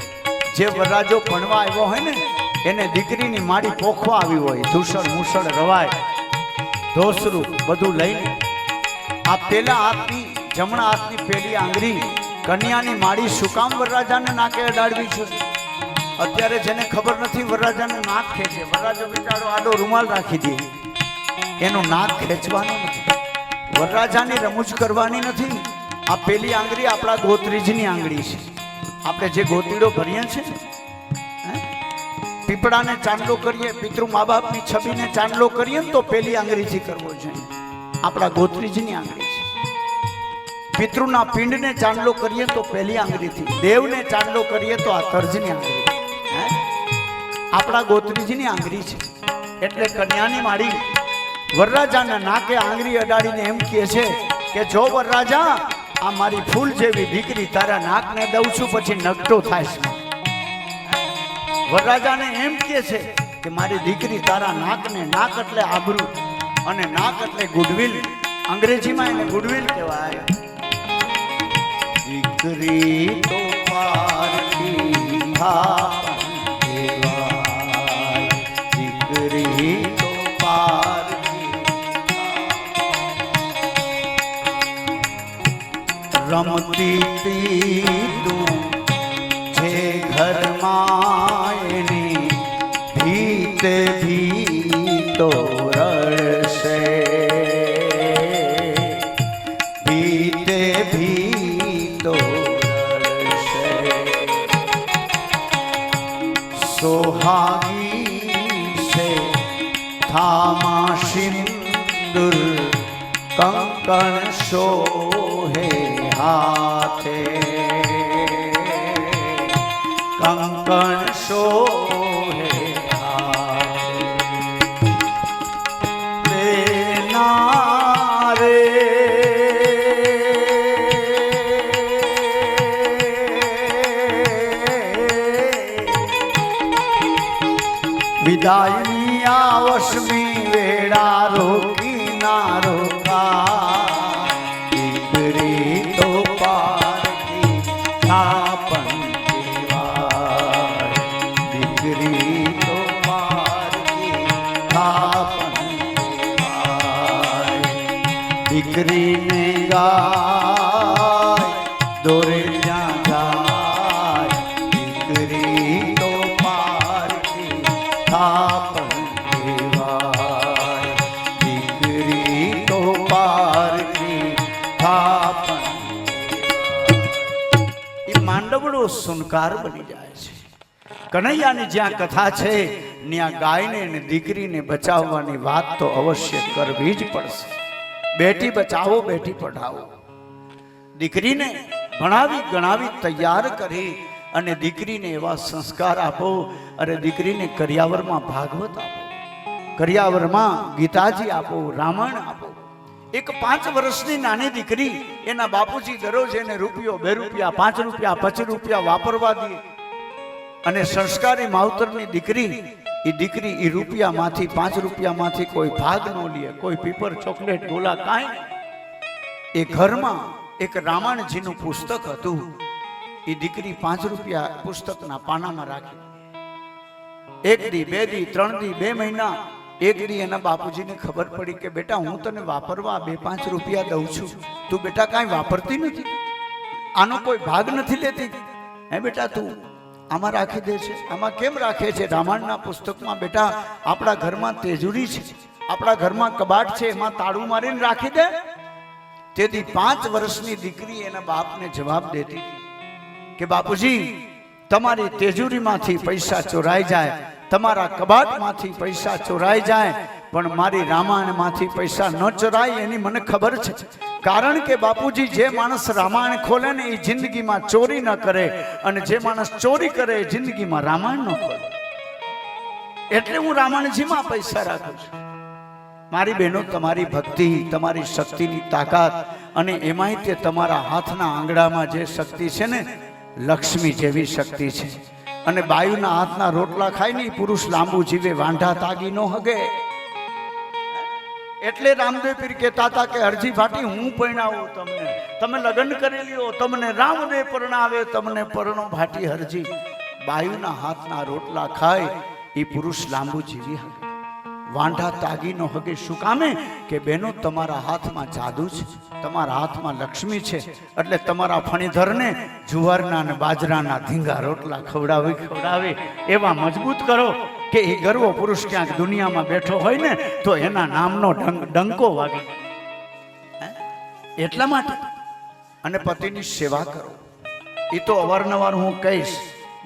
A: જે વરરાજો ભણવા આવ્યો હોય ને એને દીકરીની માડી પોખવા આવી હોય, ધૂસળ મૂસળ રવાય ધોસરું બધું લઈને આ પેલા હાથની જમણા હાથની પહેલી આંગળી કન્યાની માડી શું કામ વરરાજાને નાકે અડાડવી છે? અત્યારે જેને ખબર નથી વરરાજાનું નાક ખેંચે, વરરાજો બિચારો આડો રૂમાલ રાખી દે, એનું નાક ખેંચવાનું નથી, વરરાજાની રમૂજ કરવાની નથી. આ પેલી આંગળી આપણા ગોત્રીજની આંગળી છે. આપણે જે ગોતીડો ભરીએ છે પીપળાને ચાંદલો કરીએ, પિતૃ મા બાપની છબીને ચાંદલો કરીએ ને તો પેલી આંગળીથી કરવો જોઈએ. આપણા ગોત્રીજની આંગળી છે. પિતૃના પિંડને ચાંદલો કરીએ તો પહેલી આંગળીથી, દેવને ચાંદલો કરીએ તો આ તર્જની આંગળી. આપણા ગોત્રીજીની આંગળી છે. એટલે કન્યાની માડી વરરાજાના નાકે આંગળી અડાડીને એમ કહે છે કે જો વરરાજા આ મારી ફૂલ જેવી દીકરી તારા નાકને દઉં છું પછી નગટો થાય છે. વરરાજાને એમ કહે છે કે મારી દીકરી તારા નાકને, નાક એટલે આબરૂ અને નાક એટલે ગુડવિલ, અંગ્રેજીમાં એને ગુડવિલ કહેવાય. દીકરી તો પારકી થાપણ કહેવાય, દીકરી તો પારકી. રમતી તું જે ઘરમાં એની ભીતે ભીતો રડશે, ભીતે ભીતો રડશે. સોહાગી છે થામા સિંદુર કંકણ શોહે હાથે, કંકણ શોહે હાથે. રે વિદાયની આવશમી વેળા રોકી ના રોકા, દીકરી તો પારકી થાપણ કહેવાય, દીકરી તો પારકી થાપણ કહેવાય. દીકરીને ગાય દોરે ત્યાં જાય, દીકરી તો પારકી થાપણ કહેવાય, દીકરી તો પારકી થાપણ. એ માંડવડો સુનકાર બની જાય છે. કનૈયાની જ્યાં કથા છે ત્યાં ગાયને અને દીકરીને બચાવવાની વાત તો અવશ્ય કરવી જ પડશે. બેટી બચાવો બેટી પઢાવો. દીકરીને ભણાવી ગણાવી તૈયાર કરી અને દીકરીને એવા સંસ્કાર આપો. અરે દીકરીને કરિયાવરમાં ભાગવત આપો, કરિયાવરમાં ગીતાજી આપો, રામાયણ આપો. એક 5 વર્ષની નાની દીકરી એના બાપુજી દરરોજ એને રૂપિયો, 2 રૂપિયા, 5 રૂપિયા, 25 રૂપિયા વાપરવા દે. અને સંસ્કારી માવતરની દીકરી એ દીકરી એ રૂપિયામાંથી 5 રૂપિયામાંથી કોઈ ભાગ ન લે, કોઈ પીપર ચોકલેટ ગોલા કાંઈ. એ ઘરમાં એક રામાયણજીનું પુસ્તક હતું. એ દીકરી 5 રૂપિયા પુસ્તકના પાનામાં રાખી. 1 દી, 2 દી, 3 દી, 2 મહિના એક દી એના બાપુજીને ખબર પડી કે બેટા હું તને વાપરવા 2-5 રૂપિયા દઉં છું, તું બેટા કાંઈ વાપરતી નથી, આનો કોઈ ભાગ નથી લેતી, હે બેટા તું આમાં રાખી દે છે, આમાં કેમ રાખે છે? રામાયણના પુસ્તકમાં બેટા આપણા ઘરમાં તેજુરી છે, આપણા ઘરમાં કબાટ છે, એમાં તાળું મારીને રાખી દે. તેથી 5 વર્ષની દીકરી એના બાપને જવાબ દેતી હતી કે બાપુજી તમારી તેજુરીમાંથી પૈસા ચોરાઈ જાય, તમારા કબાટમાંથી પૈસા ચોરાઈ જાય, પણ મારી રામાયણમાંથી પૈસા ન ચોરાય એની મને ખબર છે. કારણ કે બાપુજી જે માણસ રામાયણ ખોલે ને એ જિંદગીમાં ચોરી ન કરે, અને જે માણસ ચોરી કરે એ જિંદગીમાં રામાયણ ન ખોલે. એટલે હું રામાયણજીમાં પૈસા રાખું છું. મારી બહેનો, તમારી ભક્તિ, તમારી શક્તિની તાકાત, અને એમાંય તે તમારા હાથના આંગળામાં જે શક્તિ છે ને, લક્ષ્મી જેવી શક્તિ છે. અને બાયુના હાથના રોટલા ખાય ને પુરુષ લાંબુ જીવે, વાંઢા તાગી નો હગે. એટલે રામદેવ પીર કહેતા હતા કે હરજી ભાટી હું પરણાવું તમને, તમે લગ્ન કરી લ્યો, તમને રામદેવ પરણાવે, તમને પરણો ભાટી હરજી. બાયુના હાથના રોટલા ખાય એ પુરુષ લાંબુ જીવી હગે, વાંઢા તાગી નો હગે. શું કામે? કે બહેનો તમારા હાથમાં જાદુ છે, તમારા હાથમાં લક્ષ્મી છે. એટલે તમારા ફણીધરને જુવારના અને બાજરાના ધીંગા રોટલા ખવડાવી એવા મજબૂત કરો કે એ ગર્વ પુરુષ ક્યાંક દુનિયામાં બેઠો હોય ને તો એના નામનો ડંકો વાગે. એટલા માટે અને પતિની સેવા કરો. એ તો અવારનવાર હું કહીશ,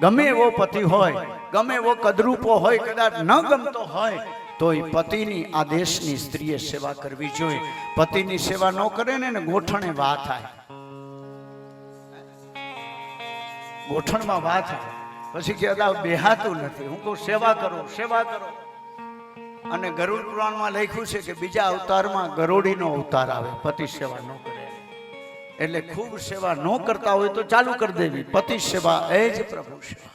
A: ગમે એવો પતિ હોય, ગમે એવો કદરૂપો હોય, કદાચ ન ગમતો હોય તો એ પતિની, આ દેશની સ્ત્રીએ સેવા કરવી જોઈએ. પતિની સેવા ન કરે ને ગોઠણે વાત થાય, ગોઠણમાં વાત થાય, પછી કે બેહાતું નથી. હું કહું સેવા કરો, સેવા કરો. અને ગરુડ પુરાણમાં લખ્યું છે કે બીજા અવતારમાં ગરોડીનો અવતાર આવે પતિ સેવા ન કરે. એટલે ખૂબ સેવા ન કરતા હોય તો ચાલુ કરી દેવી. પતિ સેવા એ જ પ્રભુ સેવા.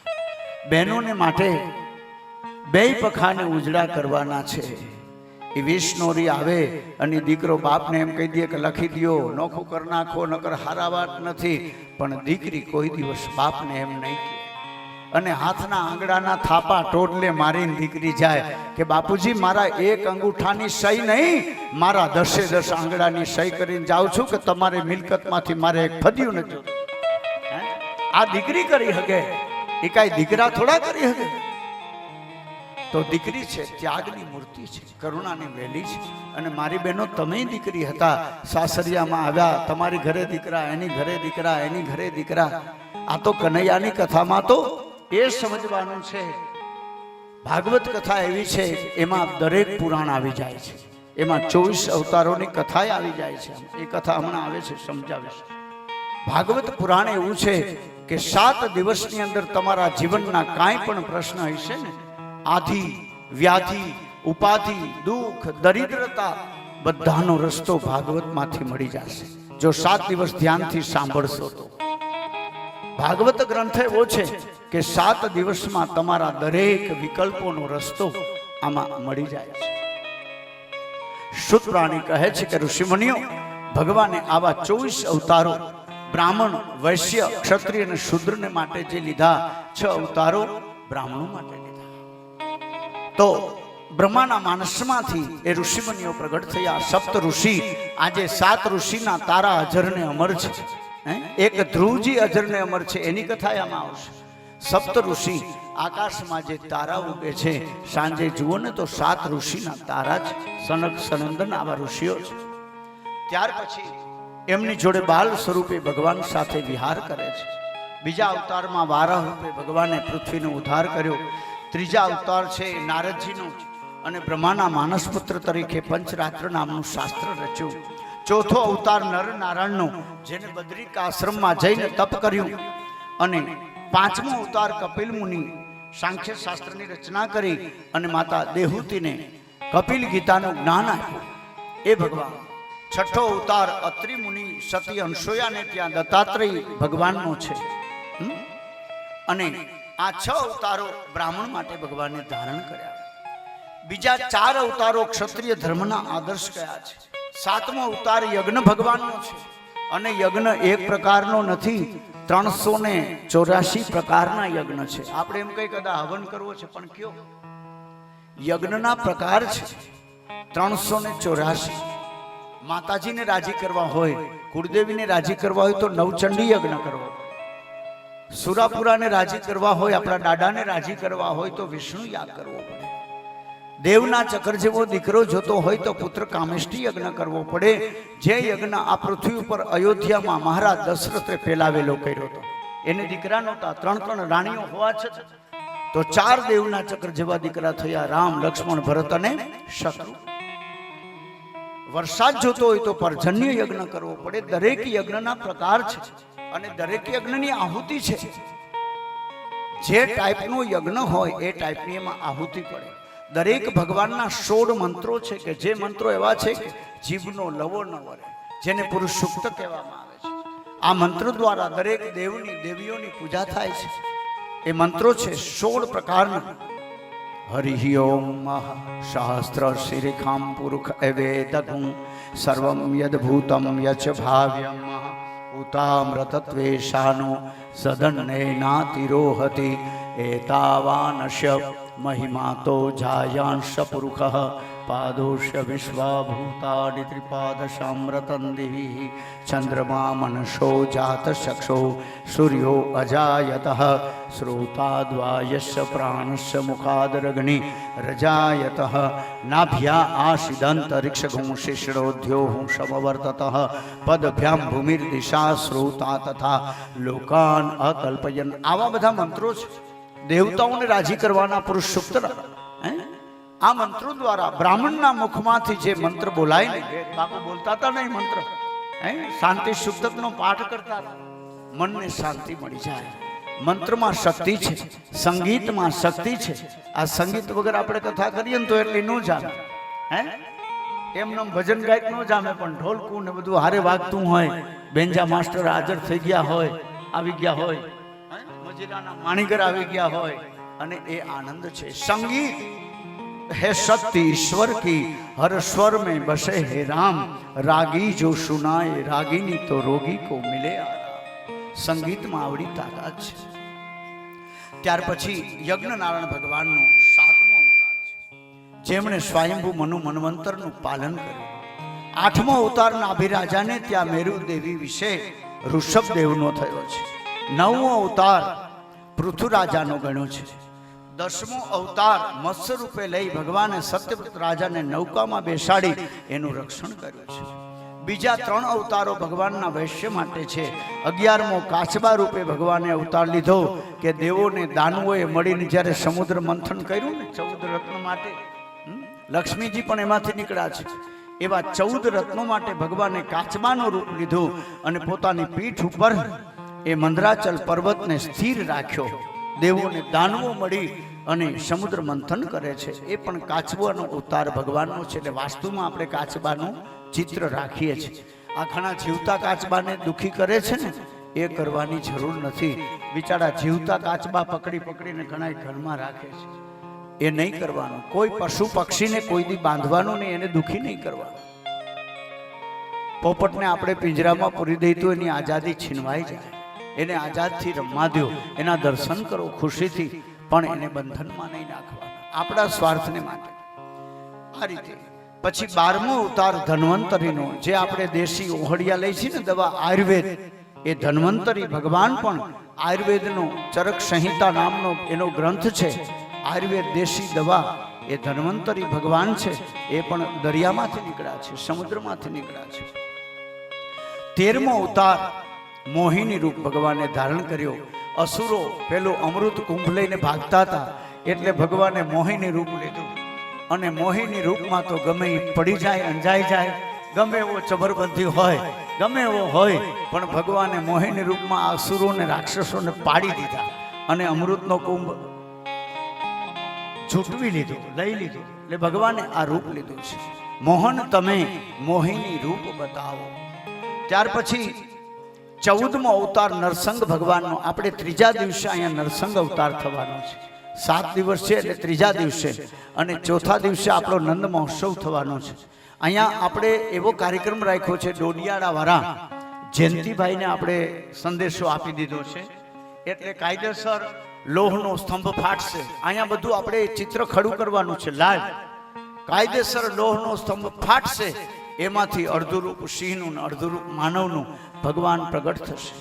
A: બહેનોને માટે 2 પખાને ઉજળા કરવાના છે. એ 20 નોરી આવે અને દીકરો બાપને એમ કહી દે કે લખી દો, નોખું કરી નાખો, નકર હારા વાત નથી. પણ દીકરી કોઈ દિવસ બાપને એમ નહીં કહે. અને હાથના આંગળાના થાપા ટોડલે મારીને દીકરી જાય કે બાપુજી મારા 1 અંગૂઠાની સહી નહીં, મારા 10 આંગળાની સહી કરીને જાઉં છું કે તમારી મિલકતમાંથી મારે એક ફદ્યું નથી. આ દીકરી કરી હકે, એ કાંઈ દીકરા થોડા કરી હકે. તો દીકરી છે ત્યાગની મૂર્તિ છે, કરુણાની વેલી છે. અને મારી બહેનો, તમે દીકરી હતા, સાસરિયામાં આવ્યા, તમારી ઘરે દીકરા, એની ઘરે દીકરા, એની ઘરે દીકરા. આ તો કનૈયાની કથામાં તો એ સમજવાનું છે. ભાગવત કથા એવી છે, એમાં દરેક પુરાણ આવી જાય છે, એમાં 24 અવતારોની કથા આવી જાય છે. એ કથા હમણાં આવે છે, સમજાવીશ. ભાગવત પુરાણ એવું છે કે 7 દિવસની અંદર તમારા જીવનના કાંઈ પણ પ્રશ્ન હશે ને, આધિ, વ્યાધિ, ઉપાધિ, દુઃખ, દરિદ્રતા, બધાનો રસ્તો ભાગવતમાંથી મળી જશે, જો 7 દિવસ ધ્યાનથી સાંભળશો તો. ભાગવત ગ્રંથ એવો છે કે 7 દિવસમાં તમારા દરેક વિકલ્પોનો રસ્તો આમાં મળી જાય છે. શુદ્ધ પ્રાણી કહે છે કે ઋષિમુનિઓ, ભગવાને આવા 24 અવતારો બ્રાહ્મણ, વૈશ્ય, ક્ષત્રિય અને શૂદ્રને માટે જે લીધા, 6 અવતારો બ્રાહ્મણો માટે લીધા. તો બ્રહ્માના માનસમાંથી એ ઋષિમુનિઓ પ્રગટ થયા. 7 ઋષિ, આજે 7 ઋષિના તારા અજરને અમર છે. એક ધ્રુવજી અજરને અમર છે, એની કથા આમાં આવશે. 7 ઋષિ, આકાશમાં જે તારા ઉગે છે, સાંજે જુઓ ને તો 7 ઋષિના તારા છે. સનક સનંદન આવા ઋષિઓ છે. ત્યાર પછી એમની જોડે બાલ સ્વરૂપે ભગવાન સાથે વિહાર કરે છે. બીજા અવતારમાં વારાહ રૂપે ભગવાને પૃથ્વીનો ઉદ્ધાર કર્યો. ત્રીજા અવતાર છે નારદજીનો, અને બ્રહ્માના માનસપુત્ર તરીકે પંચરાત્ર નામનું શાસ્ત્ર રચ્યું. ચોથો અવતાર નર નારાયણનો, જેને બદ્રિક આશ્રમમાં જઈને તપ કર્યું. અને 5મો અવતાર કપિલ મુનિ, સાંખ્ય શાસ્ત્રની રચના કરી અને માતા દેહૂતીને કપિલ ગીતાનું જ્ઞાન આપ્યું, એ ભગવાન. 6થો અવતાર અત્રિ મુનિ, સતી અંશોયાને ત્યાં દત્તાત્રેય ભગવાનનો છે. અને આ 6 અવતારો બ્રાહ્મણ માટે ભગવાને ધારણ કર્યા. બીજા 4 અવતારો ક્ષત્રિય ધર્મના આદર્શ કયા છે. 7મો અવતાર યજ્ઞ ભગવાનનો છે. અને યજ્ઞ એક પ્રકારનો નથી, 384 પ્રકારના યજ્ઞ છે. આપણે એમ કઈ કદા હવન કરવો છે, પણ કયો યજ્ઞના પ્રકાર છે 384. માતાજીને રાજી કરવા હોય, કુળદેવીને રાજી કરવા હોય તો નવચંડી યજ્ઞ કરવો. સુરાપુરાને રાજી કરવા હોય, આપણા દાદાને રાજી કરવા હોય તો વિષ્ણુ યાગ કરવો પડે. દેવના ચક્ર જેવો દીકરો જોતો હોય તો પુત્ર કામેષ્ટી યજ્ઞ કરવો પડે. જે યજ્ઞ આ પૃથ્વી ઉપર અયોધ્યામાં મહારાજ દશરથે ફેલાવેલો કર્યો હતો. એને દીકરા નહોતા, 3 રાણીઓ હોવા છતાં તો 4 દેવના ચક્ર જેવા દીકરા થયા, રામ, લક્ષ્મણ, ભરત અને શત્રુ. વરસાદ જોતો હોય તો પર્જન્ય યજ્ઞ કરવો પડે. દરેક યજ્ઞના પ્રકાર છે અને દરેક યજ્ઞની આહુતિ છે. જે ટાઈપનો યજ્ઞ હોય એ ટાઈપની એમાં આહુતિ પડે. દરેક ભગવાનના 16 મંત્રો છે કે જે મંત્રો એવા છે કે જીભનો લવો ન વરે, જેને પુરુષ સૂક્ત કહેવામાં આવે છે. આ મંત્ર દ્વારા દરેક દેવની દેવીઓની પૂજા થાય છે. એ મંત્રો છે 16 પ્રકારના. હરિ ઓમ શાસ્ત્ર શિરિખામ પુરુષ એવેદગું સર્વમ યદભૂતમ યચ ભાવ્યમ ઉતામ્રતત્વેશાનો સદન્નેનાતિરોહતિ એતાવાનશ્ય મહિમા તો જાયાંશ પુરુષ પાદોષ્ય વિશ્વાભૂતાનિ ત્રિપાદશામ્રતંદિ ચંદ્રમા મનસો જાત ચક્ષો સૂર્યો અજાયત શ્રોતાદ્વાયસ્ય પ્રાણસ્ય મુખાદરગ્નિ રજાયત નાભ્યા આશિદંતરિક્ષગું શિષ્ણોદ્યો સમવર્તત પદભ્યામ ભૂમિર્દિશા શ્રોતા તથા લોકાન અકલ્પયન. આવા બધા મંત્રો છે દેવતાઓને રાજી કરવાના પુરુષ સૂક્તના. આ મંત્રો દ્વારા બ્રાહ્મણના મુખમાંથી જે મંત્ર બોલાય ને, બાપુ બોલતા હતા ને મંત્ર, શાંતિ સુક્તકનો પાઠ કરતા હતા, મનને શાંતિ મળી જાય. મંત્રમાં શક્તિ છે, સંગીતમાં શક્તિ છે. આ સંગીત વગર આપણે કથા કરીએ ને તો એટલી ન જામે. એમનો ભજન ગાયક ન જામે, પણ ઢોલકું ને બધું હારે વાગતું હોય, બેન્જા માસ્ટર હાજર થઈ ગયા હોય, આવી ગયા હોય, મજીરાના માણીગર આવી ગયા હોય, અને એ આનંદ છે. સંગીત है शक्ति ईश्वर की, हर स्वर में बसे है राम, रागी जो सुनाए रागिनी तो रोगी को मिले आराम. संगीतમાં આવડી તાકાત છે. ત્યાર પછી યજ્ઞ નારાયણ ભગવાનનો 7મો અવતાર છે, જેમણે સ્વયંભૂ મનુ મન્વંતરનું પાલન કર્યું. 8મો અવતાર નાભિરાજાને ત્યાં મેરુ દેવી વિશે ઋષભદેવનો થયો છે. 9મો અવતાર પૃથુરાજાનો ગણ્યો છે. 10મો અવતાર મત્સ્ય રૂપે લઈ ભગવાને સત્યવ્રત રાજાને નૌકામાં બેસાડી એનું રક્ષણ કર્યું છે. બીજા 3 અવતારો ભગવાનના વૈશ્ય માટે છે. 11મો કાચબા રૂપે ભગવાને અવતાર લીધો કે દેવોને દાનવોએ મળીને જ્યારે સમુદ્ર મંથન કર્યું ને 14 રત્ન માટે, લક્ષ્મીજી પણ એમાંથી નીકળ્યા છે. એવા 14 રત્નો માટે ભગવાને કાચબાનું રૂપ લીધું અને પોતાની પીઠ ઉપર એ મંદરાચલ પર્વતને સ્થિર રાખ્યો. દેવોને દાનવો મળી અને સમુદ્ર મંથન કરે છે. એ પણ કાચબાનો અવતાર ભગવાનનો છે. એટલે વાસ્તુમાં આપણે કાચબાનું ચિત્ર રાખીએ છીએ. આ ઘણા જીવતા કાચબાને દુખી કરે છે ને, એ કરવાની જરૂર નથી. બિચારા જીવતા કાચબા પકડીને ઘણા ઘરમાં રાખે છે. એ નહીં કરવાનું. કોઈ પશુ પક્ષીને કોઈ દી બાંધવાનું નહીં, એને દુખી નહીં કરવાનું. પોપટને આપણે પિંજરામાં પૂરી દઈએ તો એની આઝાદી છીનવાઈ જાય. એને આઝાદથી રમવા દો, એના દર્શન કરો ખુશીથી, પણ એને બંધનમાં નહીં નાખવાના, આપણા સ્વાર્થને માટે. આ રીતે પછી 12મો અવતાર ધન્વંતરીનો, જે આપણે દેશી ઓહળિયા લઈ છીએ ને દવા, આયુર્વેદ, એ ધન્વંતરી ભગવાન પણ આયુર્વેદનો ચરક સંહિતા નામનો એનો ગ્રંથ છે. આયુર્વેદ દેશી દવા એ ધન્વંતરી ભગવાન છે. એ પણ દરિયામાંથી નીકળ્યા છે, સમુદ્રમાંથી નીકળ્યા છે. 13મો અવતાર મોહિની રૂપ ભગવાને ધારણ કર્યો. અસુરો પેલું અમૃત કુંભ લઈને ભાગતા હતા, એટલે ભગવાને મોહિની રૂપ લીધું. અને મોહિની રૂપમાં તો ગમે એ પડી જાય, અંજાઈ જાય, ગમે એવો ચબરબંધી હોય, ગમે એવો હોય, પણ ભગવાને મોહિની રૂપમાં અસુરોને રાક્ષસોને પાડી દીધા અને અમૃતનો કુંભ ઝૂંટવી લીધો, લઈ લીધો. એટલે ભગવાને આ રૂપ લીધું છે. મોહન તમે મોહિની રૂપ બતાવો. ત્યાર પછી 14મો અવતાર નરસંગ ભગવાનનો. આપણે 3જા દિવસે અહીંયા નરસંગ અવતાર થવાનો છે. 7 દિવસ છે એટલે 3જા દિવસે, અને 4થા દિવસે આપણો નંદ મહોત્સવ થવાનો છે. અહીંયા આપણે એવો કાર્યક્રમ રાખ્યો છે, ડોડિયાળા વાળા જયંતિભાઈને આપણે સંદેશો આપી દીધો છે એટલે કાયદેસર લોહનો સ્તંભ ફાટશે. અહીંયા બધું આપણે ચિત્ર ખડું કરવાનું છે. લાઈવ કાયદેસર લોહનો સ્તંભ ફાટશે. એમાંથી અડધું રૂપ સિંહનું ને અડધું રૂપ માનવનું ભગવાન પ્રગટ થશે.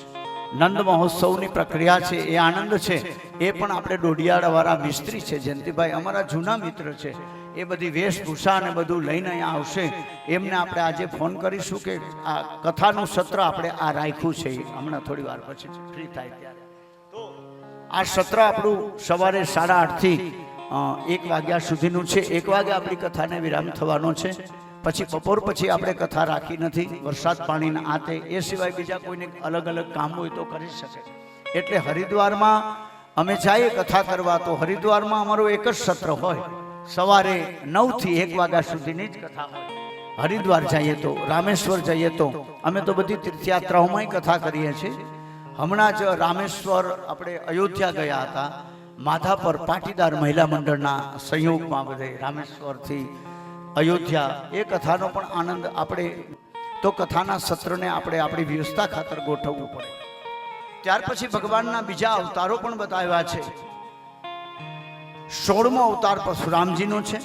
A: નંદ મહોત્સવની પ્રક્રિયા છે, એ આનંદ છે. એ પણ આપણે ડોડિયાળાવાળા મિસ્ત્રી છે જયંતિભાઈ, અમારા જૂના મિત્ર છે. એ બધી વેશભૂષા ને બધું લઈને અહીંયા આવશે. એમને આપણે આજે ફોન કરીશું કે આ કથાનું સત્ર આપણે આ રાખ્યું છે, હમણાં થોડી વાર પછી ફ્રી થાય ત્યારે. તો આ સત્ર આપણું સવારે 8:30 થી 1 વાગ્યા સુધીનું છે. 1 વાગે આપણી કથાને વિરામ થવાનો છે. પછી બપોર પછી આપણે કથા રાખી નથી, વરસાદ પાણીના આ તે. એ સિવાય બીજા કોઈને અલગ અલગ કામ હોય તો કરી શકે. એટલે હરિદ્વારમાં અમે જઈએ કથા કરવા, તો હરિદ્વારમાં અમારો એક જ સત્ર હોય, સવારે 9 થી 1 વાગ્યા સુધીની જ કથા હોય. હરિદ્વાર જઈએ તો, રામેશ્વર જઈએ તો, અમે તો બધી તીર્થયાત્રાઓમાં કથા કરીએ છીએ. હમણાં જ રામેશ્વર આપણે અયોધ્યા ગયા હતા, માધાપર પાટીદાર મહિલા મંડળના સંયોગમાં બધે રામેશ્વરથી અયોધ્યા. એ કથાનો પણ આનંદ આપણે તો કથાના સત્રને આપણે આપણી વ્યવસ્થા ખાતર ગોઠવવું પડે. ત્યાર પછી ભગવાનના બીજા અવતારો પણ બતાવ્યા છે. 16મો અવતાર પરશુરામજીનો છે,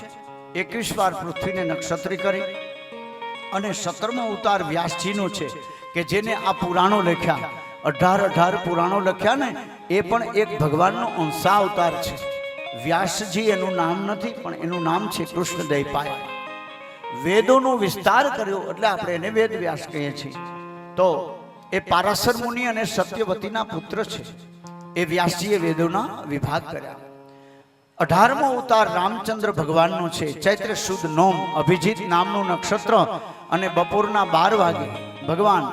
A: 21 વાર પૃથ્વીને નક્ષત્રી કરી. અને 17મો અવતાર વ્યાસજીનો છે કે જેને આ પુરાણો લખ્યા, 18 પુરાણો લખ્યા ને, એ પણ એક ભગવાનનો અંશા અવતાર છે. વ્યાસજી એનું નામ નથી, પણ એનું નામ છે કૃષ્ણદૈપાય. વેદોનો વિસ્તાર કર્યો એટલે આપણે એને વેદ વ્યાસ કહીએ છીએ. તો એ પારાશર મુનિ અને સત્યવતીના પુત્ર છે. એ વ્યાસજીએ વેદોના વિભાગ કર્યા. 18મો અવતાર રામચંદ્ર ભગવાનનો છે. ચૈત્ર સુદ નોમ અભિજીત નામનું નક્ષત્ર અને બપોરના 12 વાગે ભગવાન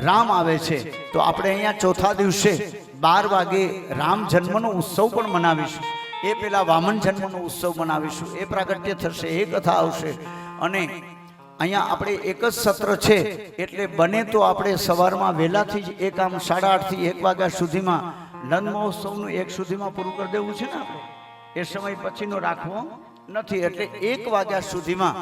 A: રામ આવે છે. તો આપણે અહીંયા ચોથા દિવસે 12 વાગે રામ જન્મનો ઉત્સવ પણ મનાવીશું. એ પેલા વામન જન્મનો ઉત્સવ મનાવીશું. એ પ્રાગટ્ય થશે, એ કથા આવશે. અને અહીંયા આપણે એક જ સત્ર છે, એટલે બને તો આપણે સવારમાં વહેલાથી જ એક આમ 8:30 થી 1 વાગ્યા સુધીમાં નંદ મહોત્સવનું 1 સુધીમાં પૂરું કરી દેવું છે ને આપણે. એ સમય પછીનો રાખવો નથી. એટલે 1 વાગ્યા સુધીમાં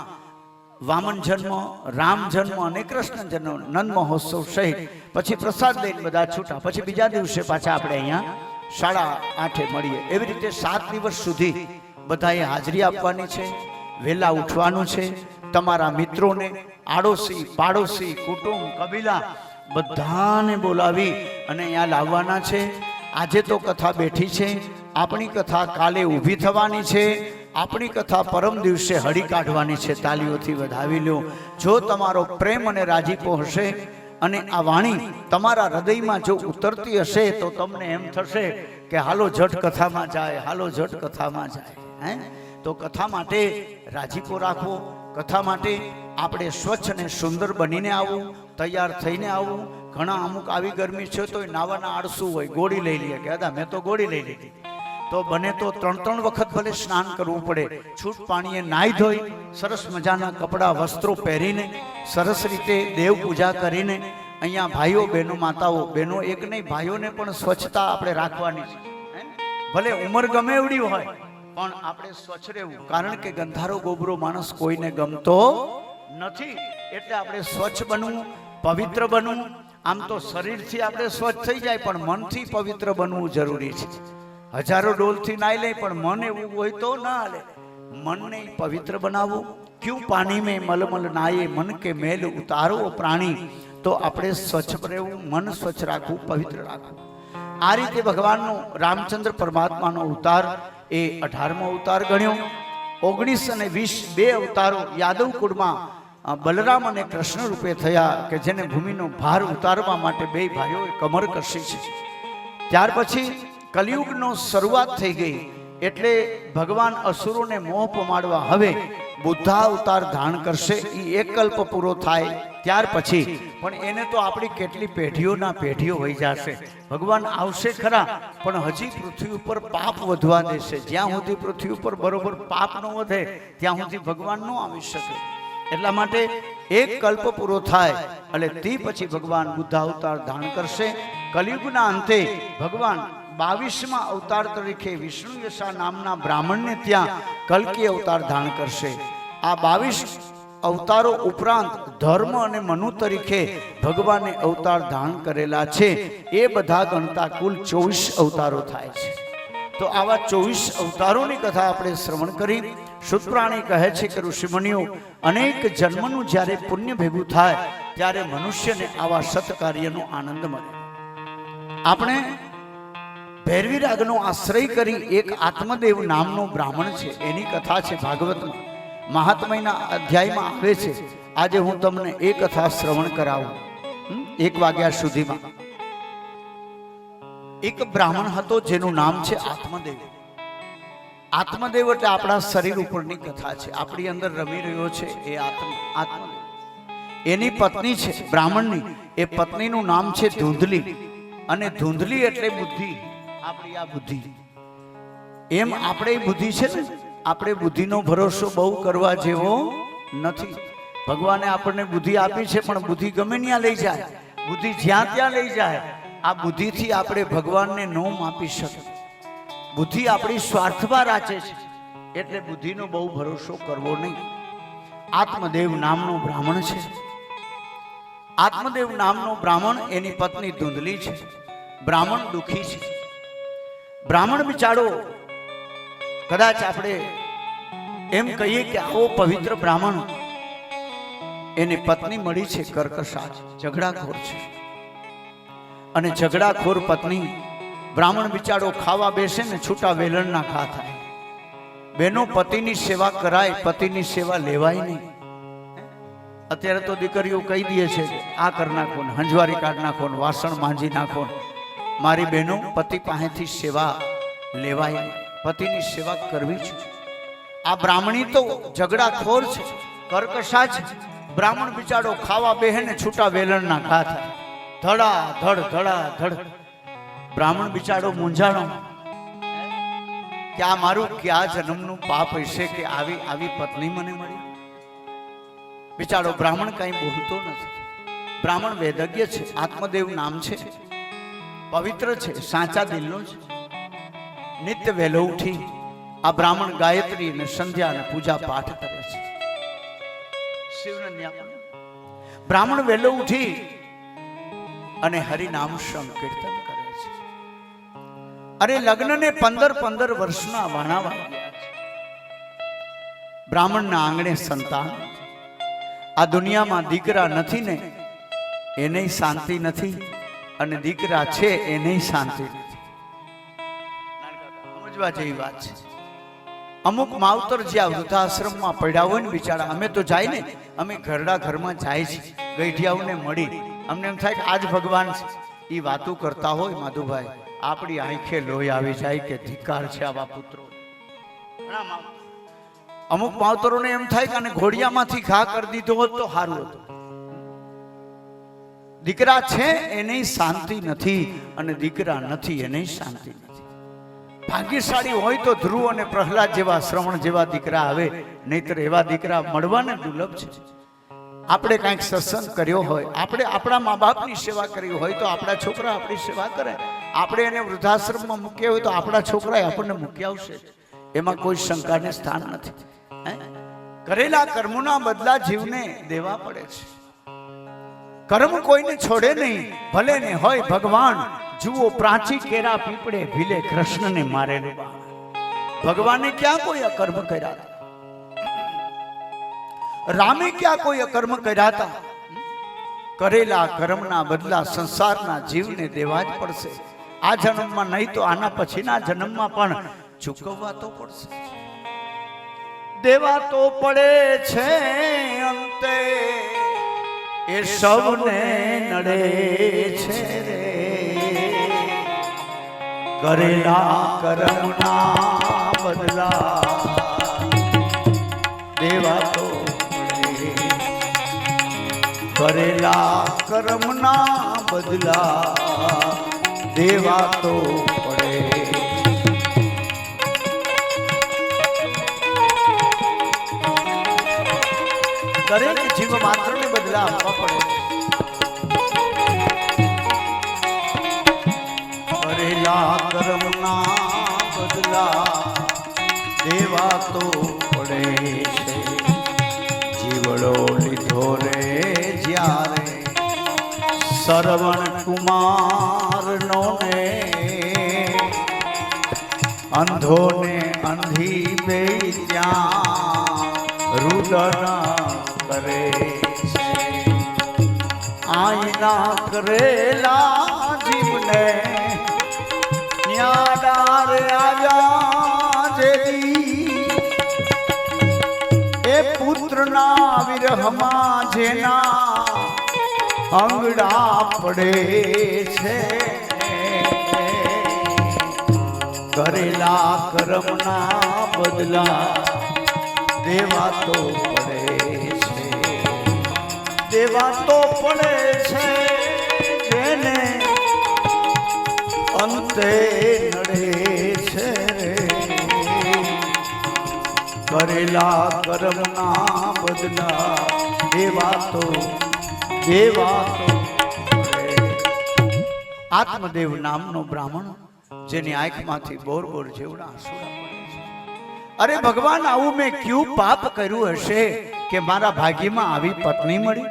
A: વામન જન્મ, રામ જન્મ અને કૃષ્ણ જન્મ નંદ મહોત્સવ સહિત પછી પ્રસાદ લઈને બધા છૂટા. પછી બીજા દિવસે પાછા આપણે અહીંયા 8:30 મળીએ. એવી રીતે 7 દિવસ સુધી બધાએ હાજરી આપવાની છે. વહેલા ઉઠવાનું છે. તમારા મિત્રોને, આડોશી પાડોશી, કુટુંબ, કબીલા બધાને બોલાવી અને અહીંયા લાવવાના છે. આજે તો કથા બેઠી છે, આપણી કથા કાલે ઊભી થવાની છે. આપણી કથા પરમ દિવસે હળી કાઢવાની છે. તાલીઓથી વધાવી લો. જો તમારો પ્રેમ અને રાજીપો હશે અને આ વાણી તમારા હૃદયમાં જો ઉતરતી હશે, તો તમને એમ થશે કે હાલો જટ કથામાં જાય, હાલો જટ કથામાં જાય. તો કથા માટે રાજીપો રાખવો. કથા માટે આપણે સ્વચ્છ અને સુંદર બનીને આવવું, તૈયાર થઈને આવવું. ઘણા અમુક આવી ગરમી છે તો નાવાના આળસુ હોય, ગોળી લઈ લે કે દાદા મેં તો ગોળી લઈ લીધી. તો બને તો 3 વખત ભલે સ્નાન કરવું પડે. છૂટ પાણીએ નાહી ધોઈ સરસ મજાના કપડાં વસ્ત્રો પહેરીને સરસ રીતે દેવ પૂજા કરીને અહીંયા ભાઈઓ બહેનો માતાઓ બહેનો એક નહીં ભાઈઓને પણ સ્વચ્છતા આપણે રાખવાની છે. ભલે ઉંમર ગમે એવડી હોય પણ આપણે સ્વચ્છ રહેવું. કારણ કે ગંધારો ગોબરો માણસ કોઈને ગમતો નથી. એટલે આપણે સ્વચ્છ બનવું, પવિત્ર બનવું. આમ તો શરીરથી આપણે સ્વચ્છ થઈ જાય, પણ મનથી પવિત્ર બનવું જરૂરી છે. હજારો ડોલથી નાઈ લે પણ મન એવું હોય તો ના હાલે. મનને પવિત્ર બનાવવું. ક્યું પાણી મેં મલમલ નાયે મન કે મેલ ઉતારો પ્રાણી. તો આપણે સ્વચ્છ રહેવું, મન સ્વચ્છ રાખવું, પવિત્ર રાખવું. આ રીતે ભગવાનનો રામચંદ્ર પરમાત્માનો અવતાર એ 18મો અવતાર ગણ્યો. 19 અને 20 બે અવતારો યાદવ કુળમાં બલરામ અને કૃષ્ણ રૂપે થયા કે જેને ભૂમિનો ભાર ઉતારવા માટે બે ભાઈઓએ કમર કસી છે. ત્યાર પછી કલિયુગનો શરૂઆત થઈ ગઈ. એટલે ભગવાન અસુરોને મોહ પમાડવા હવે બુદ્ધા અવતાર ધારણ કરશે. એ એક કલ્પ પૂરો થાય ત્યાર પછી પણ એને તો આપણી કેટલી પેઢીઓના પેઢીઓ હોઈ જશે. ભગવાન આવશે ખરા, પણ હજી પૃથ્વી ઉપર પાપ વધવા દેશે. જ્યાં સુધી પૃથ્વી ઉપર બરોબર પાપ ન વધે ત્યાં સુધી ભગવાન ન આવી શકે. એટલા માટે એક કલ્પ પૂરો થાય એટલે તે પછી ભગવાન બુદ્ધ અવતાર ધારણ કરશે. કલિયુગના અંતે ભગવાન 22મા અવતાર તરીકે વિષ્ણુ યશા નામના બ્રાહ્મણને ત્યાં કલ્કી અવતાર ધારણ કરશે. આ 22 અવતારો ઉપરાંત ધર્મ અને મનુ તરીકે ભગવાને અવતાર ધારણ કરેલા છે એ બધા ગણતા કુલ 24 અવતારો થાય છે. તો આવા 24 અવતારોની કથા આપણે શ્રવણ કરી. શુદ્ધપ્રાણી કહે છે કે ઋષિમુનિઓ અનેક જન્મનું જ્યારે પુણ્ય ભેગું થાય ત્યારે મનુષ્યને આવા સત્કાર્યનો આનંદ મળે. આપણે ભૈરવી રાગનો આશ્રય કરી એક આત્મદેવ નામનો બ્રાહ્મણ છે, એની કથા છે ભાગવતમાં, મહાત્મ્યના અધ્યાયમાં આવે છે. આજે હું તમને એ કથા શ્રવણ કરાવું 1 વાગ્યા સુધીમાં. એક બ્રાહ્મણ હતો જેનું નામ છે આત્મદેવ. આત્મદેવ એટલે આપણા શરીર ઉપરની કથા છે, આપણી અંદર રમી રહ્યો છે એ આત્મદેવ. એની પત્ની છે બ્રાહ્મણની, એ પત્નીનું નામ છે ધૂંધલી. અને ધૂંધલી એટલે બુદ્ધિ, આપણી આ બુદ્ધિ. એમ આપણે બુદ્ધિ છે ને, આપણે બુદ્ધિનો ભરોસો બહુ કરવા જેવો નથી. ભગવાને આપણને બુદ્ધિ આપી છે, પણ બુદ્ધિ ગમે ત્યાં લઈ જાય, બુદ્ધિ જ્યાં ત્યાં લઈ જાય. આ બુદ્ધિથી આપણે ભગવાનને ન માપી શકીએ. બુદ્ધિ આપણી સ્વાર્થમાં રાચે છે, એટલે બુદ્ધિનો બહુ ભરોસો કરવો નહીં. આત્મદેવ નામનો બ્રાહ્મણ છે. આત્મદેવ નામનો બ્રાહ્મણ, એની પત્ની ધૂંધલી છે. બ્રાહ્મણ દુખી છે. બ્રાહ્મણ બિચારો, કદાચ આપણે એમ કહીએ કે આવો પવિત્ર બ્રાહ્મણ, એની પત્ની મળી છે કર્કશા, ઝઘડાખોર છે. અને ઝઘડાખોર પત્ની, બ્રાહ્મણ બિચારો ખાવા બેસે ને છૂટા વેલણ ના ખા થાય. બેનો પતિની સેવા કરાય, પતિની સેવા લેવાય નહીં. અત્યારે તો દીકરીઓ કહી દે છે કે આ કર નાખો, હંજવારી કાઢ નાખો, વાસણ માંજી નાખો. મારી બહેનો પતિ પાસેથી સેવા લેવાય નહીં, પતિની સેવા કરવી છે. આ બ્રાહ્મણી તો ઝઘડાખોર છે, કર્કશા છે. બ્રાહ્મણ બિચારો ખાવા બેહે ને છૂટા વેલણ ના ખા થાય. ધડા ધડ. બ્રાહ્મણ બિચારો મૂંઝાણો કે આ મારું ક્યાં જન્મનું પાપ હશે કે આવી પત્ની મને મળી. બિચારો બ્રાહ્મણ કઈ બોલતો નથી. બ્રાહ્મણ વેદજ્ઞ છે, આત્મદેવ નામ છે, પવિત્ર છે, સાચા દિલનો છે. નિત્ય વહેલો ઉઠી આ બ્રાહ્મણ ગાયત્રી અને સંધ્યા અને પૂજા પાઠ કરે છે. શિવને બ્રાહ્મણ વહેલો ઉઠી અને હરિનામ સંકીર્તન કરે છે. અરે લગ્નને 15 વર્ષના વાણા વાગ્યા છે. બ્રાહ્મણના આંગણે સંતાન. આ દુનિયામાં દીકરા નથી ને એને શાંતિ નથી, અને દીકરા છે એને શાંતિ નથી. સમજવા જેવી વાત છે. અમુક માવતર જ્યાં વૃદ્ધાશ્રમમાં પડ્યા હોય ને બિચારા, અમે તો જાય ને, અમે ઘરડા ઘરમાં જાય છે, ગઈઢિયાઓને મળી, અમને એમ થાય કે આજ ભગવાન છે. એ વાતો કરતા હોય માધુભાઈ, આપણી આંખે લોહી આવી જાય કે ધિક્કાર છે આવા પુત્રો. અમુક માવતરોને એમ થાય કે આને ઘોડિયામાંથી ઘા કરી દીધો હોત તો સારું હતું. દીકરા છે એને શાંતિ નથી, અને દીકરા નથી એને શાંતિ નથી. ભાગ્યશાળી હોય તો ધ્રુવ અને પ્રહલાદ જેવા, શ્રવણ જેવા દીકરા આવે, નહીતર એવા દીકરા મળવાને દુર્લભ છે. આપણે કાંઈક સત્સંગ કર્યો હોય, આપણે આપણા મા બાપની સેવા કરી હોય તો આપણા છોકરા આપણી સેવા કરે. આપણે એને વૃદ્ધાશ્રમમાં મૂક્યા હોય તો આપણા છોકરા આપણને મૂકી આવશે. એમાં કોઈ શંકાને સ્થાન નથી. કરેલા કર્મોના બદલા જીવને દેવા પડે છે. કર્મ કોઈને છોડે નહીં, ભલે ને હોય ભગવાન. જુઓ પ્રાચી કેરા પીપળે ભીલે કૃષ્ણને મારેલું બાણ. ભગવાને ક્યાં કોઈ અકર્મ કર્યા હતા? રામે ક્યાં કોઈ અકર્મ કર્યા હતા? કરેલા કર્મના બદલા સંસારના જીવને દેવા જ પડશે. આ જન્મમાં નહીં તો આના પછીના જન્મમાં પણ ચૂકવવા તો પડશે. દેવા તો પડે છે અંતે, એ સૌને નડે છે રે. કરેલા કર્મના બદલા દેવા તો પડે. કરેલા કર્મના બદલા દેવા તો પડે. દરેક જીવ માત્રને બદલા આપવા પડે. કરેલા કર્મના બદલા દેવા તો પડે છે. જીવ દીવડો લીધો રે જ્યારે શ્રવણ કુમાર નો ને અંધો ને અંધી બે ત્યાં રુદન કરે છે આઈના કરેલા જીવને ન્યાડાર આજા જેદી એ પુત્રના વિરહમાં જેના અંગડા પડે છે કરેલા કર્મના બદલા દેવા તો પડે છે દેવા તો પડે છે જેને અંતે નડે છે કરેલા કર્મના બદલા દેવા તો આત્મદેવ નામનો બ્રાહ્મણ જેની આંખમાંથી બોર બોર જેવડા આંસુડા પડે છે. અરે ભગવાન, આવું મેં ક્યું પાપ કર્યું હશે કે મારા ભાગ્યમાં આવી પત્ની મળી?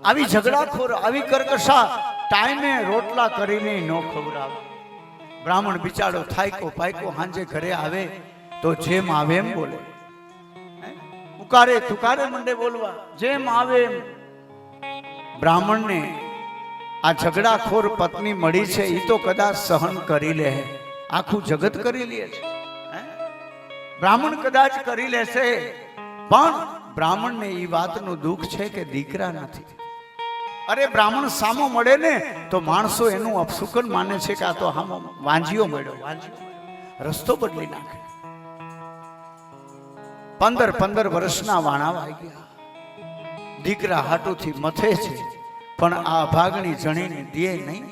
A: આવી ઝઘડાખોર, આવી કર્કશા, ટાઈમે રોટલા કરીને ન ખવડાવે. બ્રાહ્મણ બિચારો થાયકો પાયકો હાંજે ઘરે આવે તો જેમ આવે એમ બોલે, ઉકારે તુકારે મંડે બોલવા, જેમ આવે એમ. બ્રાહ્મણને આ ઝઘડાખોર પત્ની મળી છે, એ તો કદાચ સહન કરી લે, આખું જગત કરી લે છે. બ્રાહ્મણ કદાચ કરી લેશે, પણ બ્રાહ્મણને એ વાતનું દુઃખ છે કે દીકરા નથી. અરે બ્રાહ્મણ સામો મળે ને તો માણસો એનું અપશુકન માને છે કે આ તો હામો વાંજીઓ મળ્યો, રસ્તો બદલી નાખે. 15 વર્ષના વાણા વાગ્યા, દીકરા હાટુથી મથે છે, પણ આ ભાગણી જણીને દે નહીં,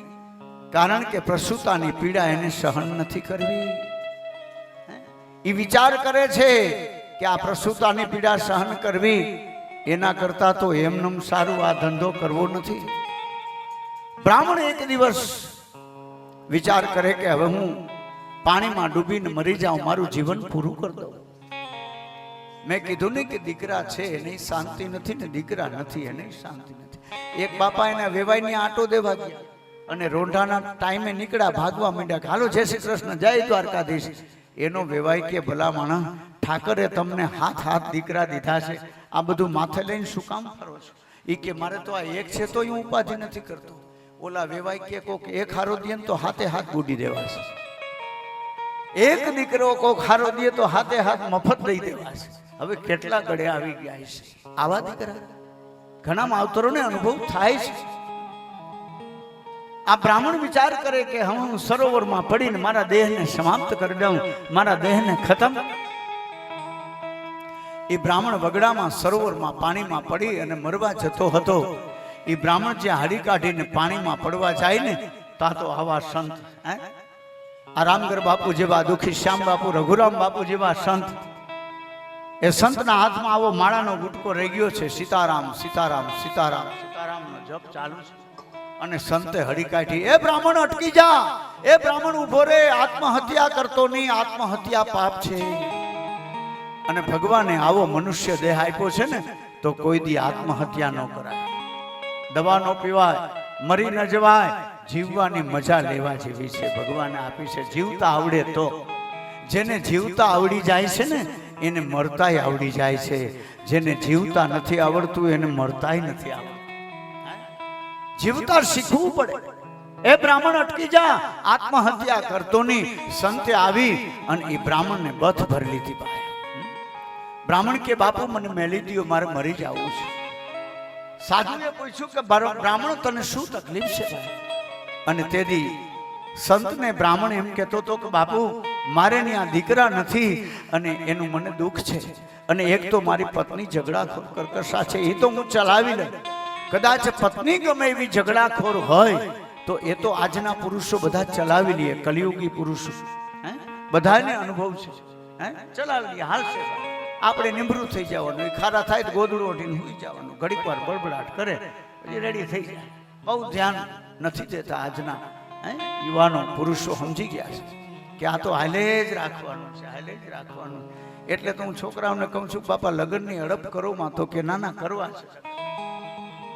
A: કારણ કે પ્રસૂતાની પીડા એને સહન નથી કરવી. એ વિચાર કરે છે કે આ પ્રસૂતાની પીડા સહન કરવી એના કરતા તો એમનેમ સારું આ ધંધો કરવો નથી. બ્રાહ્મણ એક દિવસ વિચાર કરે કે હવે હું પાણીમાં ડૂબીને મરી જાઉં, મારું જીવન પૂરું કરી દઉં. મેં કીધું ને કે દીકરા છે એને શાંતિ નથી ને દીકરા નથી એને શાંતિ નથી. એક બાપા એના વેવાઈને આટો દેવા ગયા અને રોંઢાના ટાઈમે નીકળ્યા, ભાગવા માંડ્યા, હાલો જય શ્રી કૃષ્ણ, જય દ્વારકાધીશ. એનો વેવાઈ કે ભલા માણા, ઠાકરે તમને હાથ દીકરા દીધા છે, આ બધું માથે લઈને શું કામ ફરો છો? એ કે મારે તો આ એક છે તો હું ઉપાધિ નથી કરતો. ઓલા વેવાઈ કે કોક એક હારો દે તો હાથે હાથ બુડી દેવા છે, એક દીકરો કોક હારો દે તો હાથે હાથ મફત દઈ દેવા છે. હવે કેટલા ગળે આવી ગયા છે આવા દીકરા? ઘણા માવતરોને અનુભવ થાય છે. આ બ્રાહ્મણ વિચાર કરે કે હું સરોવરમાં પડીને મારા દેહને સમાપ્ત કરી દઉં, મારા દેહને ખતમ. એ બ્રાહ્મણ વગડામાં સરોવરમાં પાણીમાં પડી અને મરવા જતો હતો. એ બ્રાહ્મણ જે હાડી કાઢીને પાણીમાં પડવા જાય ને, તા તો આવા સંત, આ રામગર બાપુ જેવા, દુખી શ્યામ બાપુ, રઘુરામ બાપુ જેવા સંત, એ સંતના હાથમાં આવો માળાનો ગુટકો રહી ગયો છે. સીતારામ સીતારામ સીતારામ સીતારામનો જપ ચાલુ છે. અને સંતે હડી કાઢી, એ બ્રાહ્મણ અટકી જા, એ બ્રાહ્મણ ઉભો રે, આત્મહત્યા કરતો નહીં, આત્મહત્યા પાપ છે. અને ભગવાને આવો મનુષ્ય દેહ આપ્યો છે ને, તો કોઈ દી આત્મહત્યા ન કરાય, દવા ન પીવાય, મરી ન જવાય, જીવવાની મજા લેવા જેવી છે, ભગવાને આપી છે. જીવતા આવડે તો, જેને જીવતા આવડી જાય છે ને એને મરતાય આવડી જાય છે, જેને જીવતા નથી આવડતું એને મરતાય નથી આવડતું. જીવતા શીખવું પડે. એ બ્રાહ્મણ અટકી જા, આત્મહત્યા કરતો નહીં. સંતે આવી અને એ બ્રાહ્મણને બથ ભરી લીધી બહાર. બ્રાહ્મણ કે બાપુ મને મેલી દો, મારે મરી જવું છે. સાધુએ પૂછ્યું કે બ્રાહ્મણ તને શું તકલીફ છે? અને તેથી સંતને બ્રાહ્મણ એમ કહેતો હતો કે બાપુ મારે ત્યાં દીકરા નથી અને એનું મને દુઃખ છે, અને એક તો મારી પત્ની ઝઘડાખોર કર્કશા છે, એ તો હું ચલાવી લઉં. કદાચ પત્ની ગમે એવી ઝઘડાખોર હોય તો એ તો આજના પુરુષો બધા ચલાવી લે, કલિયુગી પુરુષો બધાને અનુભવ છે, ચલાવી લે, હાલશે. આપણે નિમરું થઈ જવાનું, ખારા થાય તો ગોદડું ઓઢીને સુઈ જવાનું, ઘડીક વાર બળબડાટ કરે પછી રેડી થઈ જાય. બહુ ધ્યાન નથી દેતા આજના યુવાનો પુરુષો. સમજી ગયા છે કે આ તો હાલે જ રાખવાનું છે, હાલે જ રાખવાનું. એટલે તો હું છોકરાઓને કહું છું બાપા લગ્નની અડપ કરો માં, તો કે ના ના કરવા છે.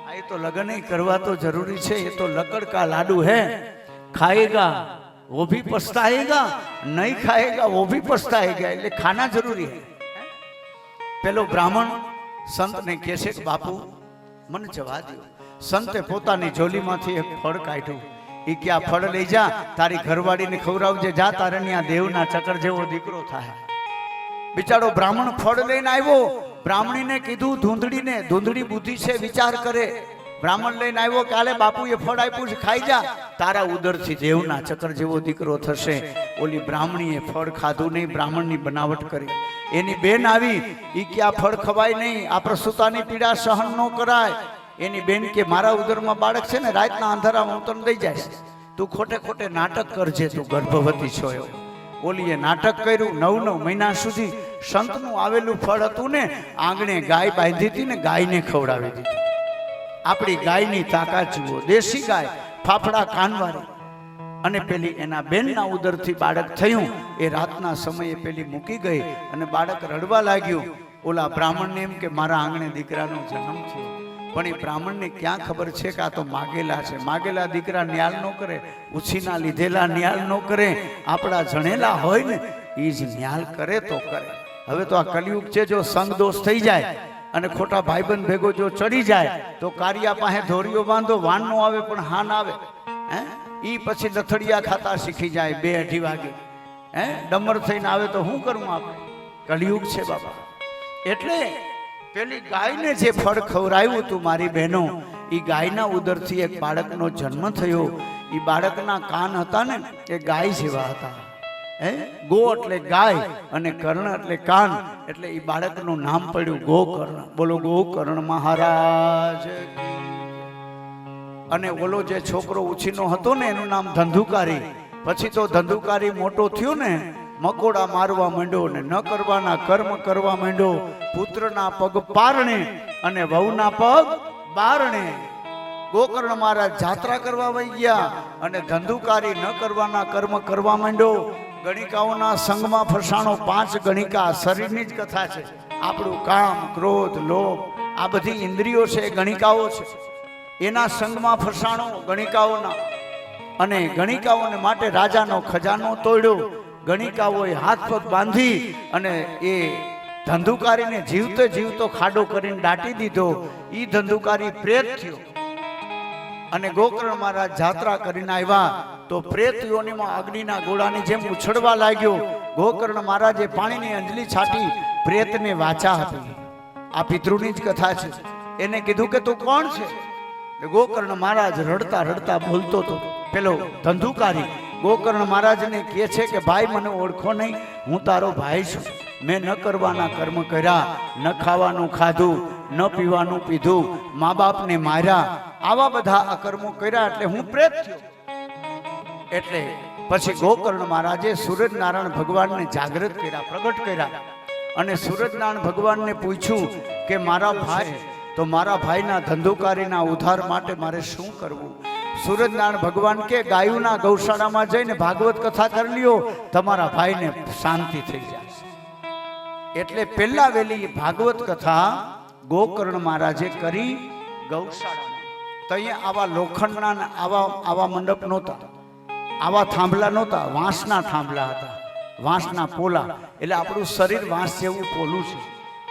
A: આ એ તો લગ્ન કરવા તો જરૂરી છે, એ તો લકડ કા લાડુ હે, ખાएगा वो भी पछताएगा, नहीं खाएगा वो भी पछताएगा, એટલે ખાના જરૂરી હે. પેલો બ્રાહ્મણ સંતને કહે છે કે બાપુ મને જવા દો. સંતે પોતાની જોલીમાંથી એક ફળ કાઢ્યું. એ કે આ ફળ લઈ જા, તારી ઘરવાળીને ખવડાવજે, જા, તારે ત્યાં દેવના ચક્કર જેવો દીકરો થાય. બિચારો બ્રાહ્મણ ફળ લઈને આવ્યો. બ્રાહ્મણીને કીધું ધૂંધળીને, ધૂંધળી બુદ્ધિ છે, વિચાર કરે. બ્રાહ્મણ લઈને આવ્યો, કાલે બાપુએ ફળ આપ્યું છે, ખાઈ જા, તારા ઉદરથી દેવના ચક્કર જેવો દીકરો થશે. ઓલી બ્રાહ્મણીએ ફળ ખાધું નહીં, બ્રાહ્મણની બનાવટ કરી. એની બેન આવી, ઈ કે આ ફળ ખવાય નહીં, આ પ્રસૂતાની પીડા સહન ન કરાય. એની બેન કે મારા ઉદરમાં બાળક છે ને, રાતના અંધારામાં હું તને દઈ જાય, તું ખોટે ખોટે નાટક કરજે, તું ગર્ભવતી છો એવો. ઓલીએ નાટક કર્યું. 9 મહિના સુધી સંતનું આવેલું ફળ હતું ને, આંગણે ગાય બાંધી હતી ને, ગાયને ખવડાવી દીધી. આપણી ગાયની તાકાત જુઓ, દેશી ગાય, ફાફડા કાનવાળી. અને પેલી એના બેનના ઉદરથી બાળક થયું. એ રાતના સમયે પેલી મૂકી ગઈ અને બાળક રડવા લાગ્યું. ઓલા બ્રાહ્મણને એમ કે મારા આંગણે દીકરાનો જન્મ થયો. પણ એ બ્રાહ્મણને ક્યાં ખબર છે કે આ તો માગેલા છે. માગેલા દીકરા ન્યાલ ન કરે, ઉછીના લીધેલા ન્યાલ ન કરે. આપણા જણેલા હોય ને એ જ ન્યાલ કરે તો કરે. હવે તો આ કલિયુગ છે, જો સંગ દોષ થઈ જાય અને ખોટા ભાઈબંધ ભેગો જો ચડી જાય તો કારિયા પાસે ધોરીઓ બાંધો, વાન નો આવે પણ હાન આવે. હે ઈ પછી લથડિયા ખાતા શીખી જાય 2-2:30 વાગે. હે ડમર થઈને આવે તો શું કરવું આપણે? કલિયુગ છે બાબા. એટલે પેલી ગાયને જે ફળ ખવડાવ્યું હતું મારી બહેનો, એ ગાયના ઉદરથી એક બાળકનો જન્મ થયો. એ બાળકના કાન હતા ને એ ગાય જેવા હતા. હે ગો એટલે ગાય અને કર્ણ એટલે કાન, એટલે એ બાળકનું નામ પડ્યું ગોકર્ણ. બોલો ગોકર્ણ મહારાજ. અને ઓલો જે છોકરો ઉછીનો હતો ને એનું નામ ધંધુકારી. પછી તો ધંધુકારી મોટો થયો ને, મકોડા મારવા માંડ્યો ને ન કરવાના કર્મ કરવા માંડ્યો. પુત્રના પગ પારણે અને વહુના પગ બારણે. ગોકર્ણ મહારાજ જાત્રા કરવા વહી ગયા અને ધંધુકારી ન કરવાના કર્મ કરવા માંડ્યો. ગણિકાઓના સંગમાં ફસાણો. 5 ગણિકા, શરીરની જ કથા છે. આપણું કામ, ક્રોધ, લોભ, આ બધી ઇન્દ્રિયો છે, ગણિકાઓ છે. એના સંગમાં ફસાણો ગણિકાઓના. અને ગણિકાઓને માટે રાજાનો ખજાનો તોડ્યો. ગણિકાઓએ હાથ પગ બાંધી અને એ ધંધુકારીને જીવતો જીવતો ખાડો કરીને દાટી દીધો. ઈ ધંધુકારી પ્રેત થયો. અને ગોકર્ણ મહારાજ જાત્રા કરીને આવ્યા તો પ્રેત યોનિમાં અગ્નિના ગોળાની જેમ ઉછળવા લાગ્યો. ગોકર્ણ મહારાજે પાણીની અંજલિ છાટી, પ્રેતને વાચા આપી. આ પિતૃની જ કથા છે. એને કીધું કે તું કોણ છે? ગોકર્ણ મહારાજ રડતા રડતા બોલતો હતો. પેલો ધંધુકારી ગોકર્ણ મહારાજને કહે છે કે ભાઈ મને ઓળખો નહીં, હું તારો ભાઈ છું. મેં ન કરવાના કર્મ કર્યા, ન ખાવાનું ખાધું, ન પીવાનું પીધું, મા બાપને માર્યા, આવા બધા અકર્મો કર્યા એટલે હું પ્રેત થયો. એટલે પછી ગોકર્ણ મહારાજે સૂરજનારાયણ ભગવાનને જાગૃત કર્યા, પ્રગટ કર્યા. અને સૂરજનારાયણ ભગવાનને પૂછ્યું કે મારા ભાઈ, તો મારા ભાઈના ધંધુકારીના ઉદ્ધાર માટે મારે શું કરવું? સૂરજનારાયણ ભગવાન કે ગાયુના ગૌશાળામાં જઈને ભાગવત કથા કરી લ્યો, તમારા ભાઈને શાંતિ થઈ જશે. એટલે પહેલા વેલી ભાગવત કથા ગોકર્ણ મહારાજે કરી ગૌશાળામાં. તો અહીંયા આવા લોખંડના આવા મંડપ નહોતા, આવા થાંભલા નહોતા, વાંસના થાંભલા હતા, વાંસના પોલા. એટલે આપણું શરીર વાંસ જેવું પોલું છે,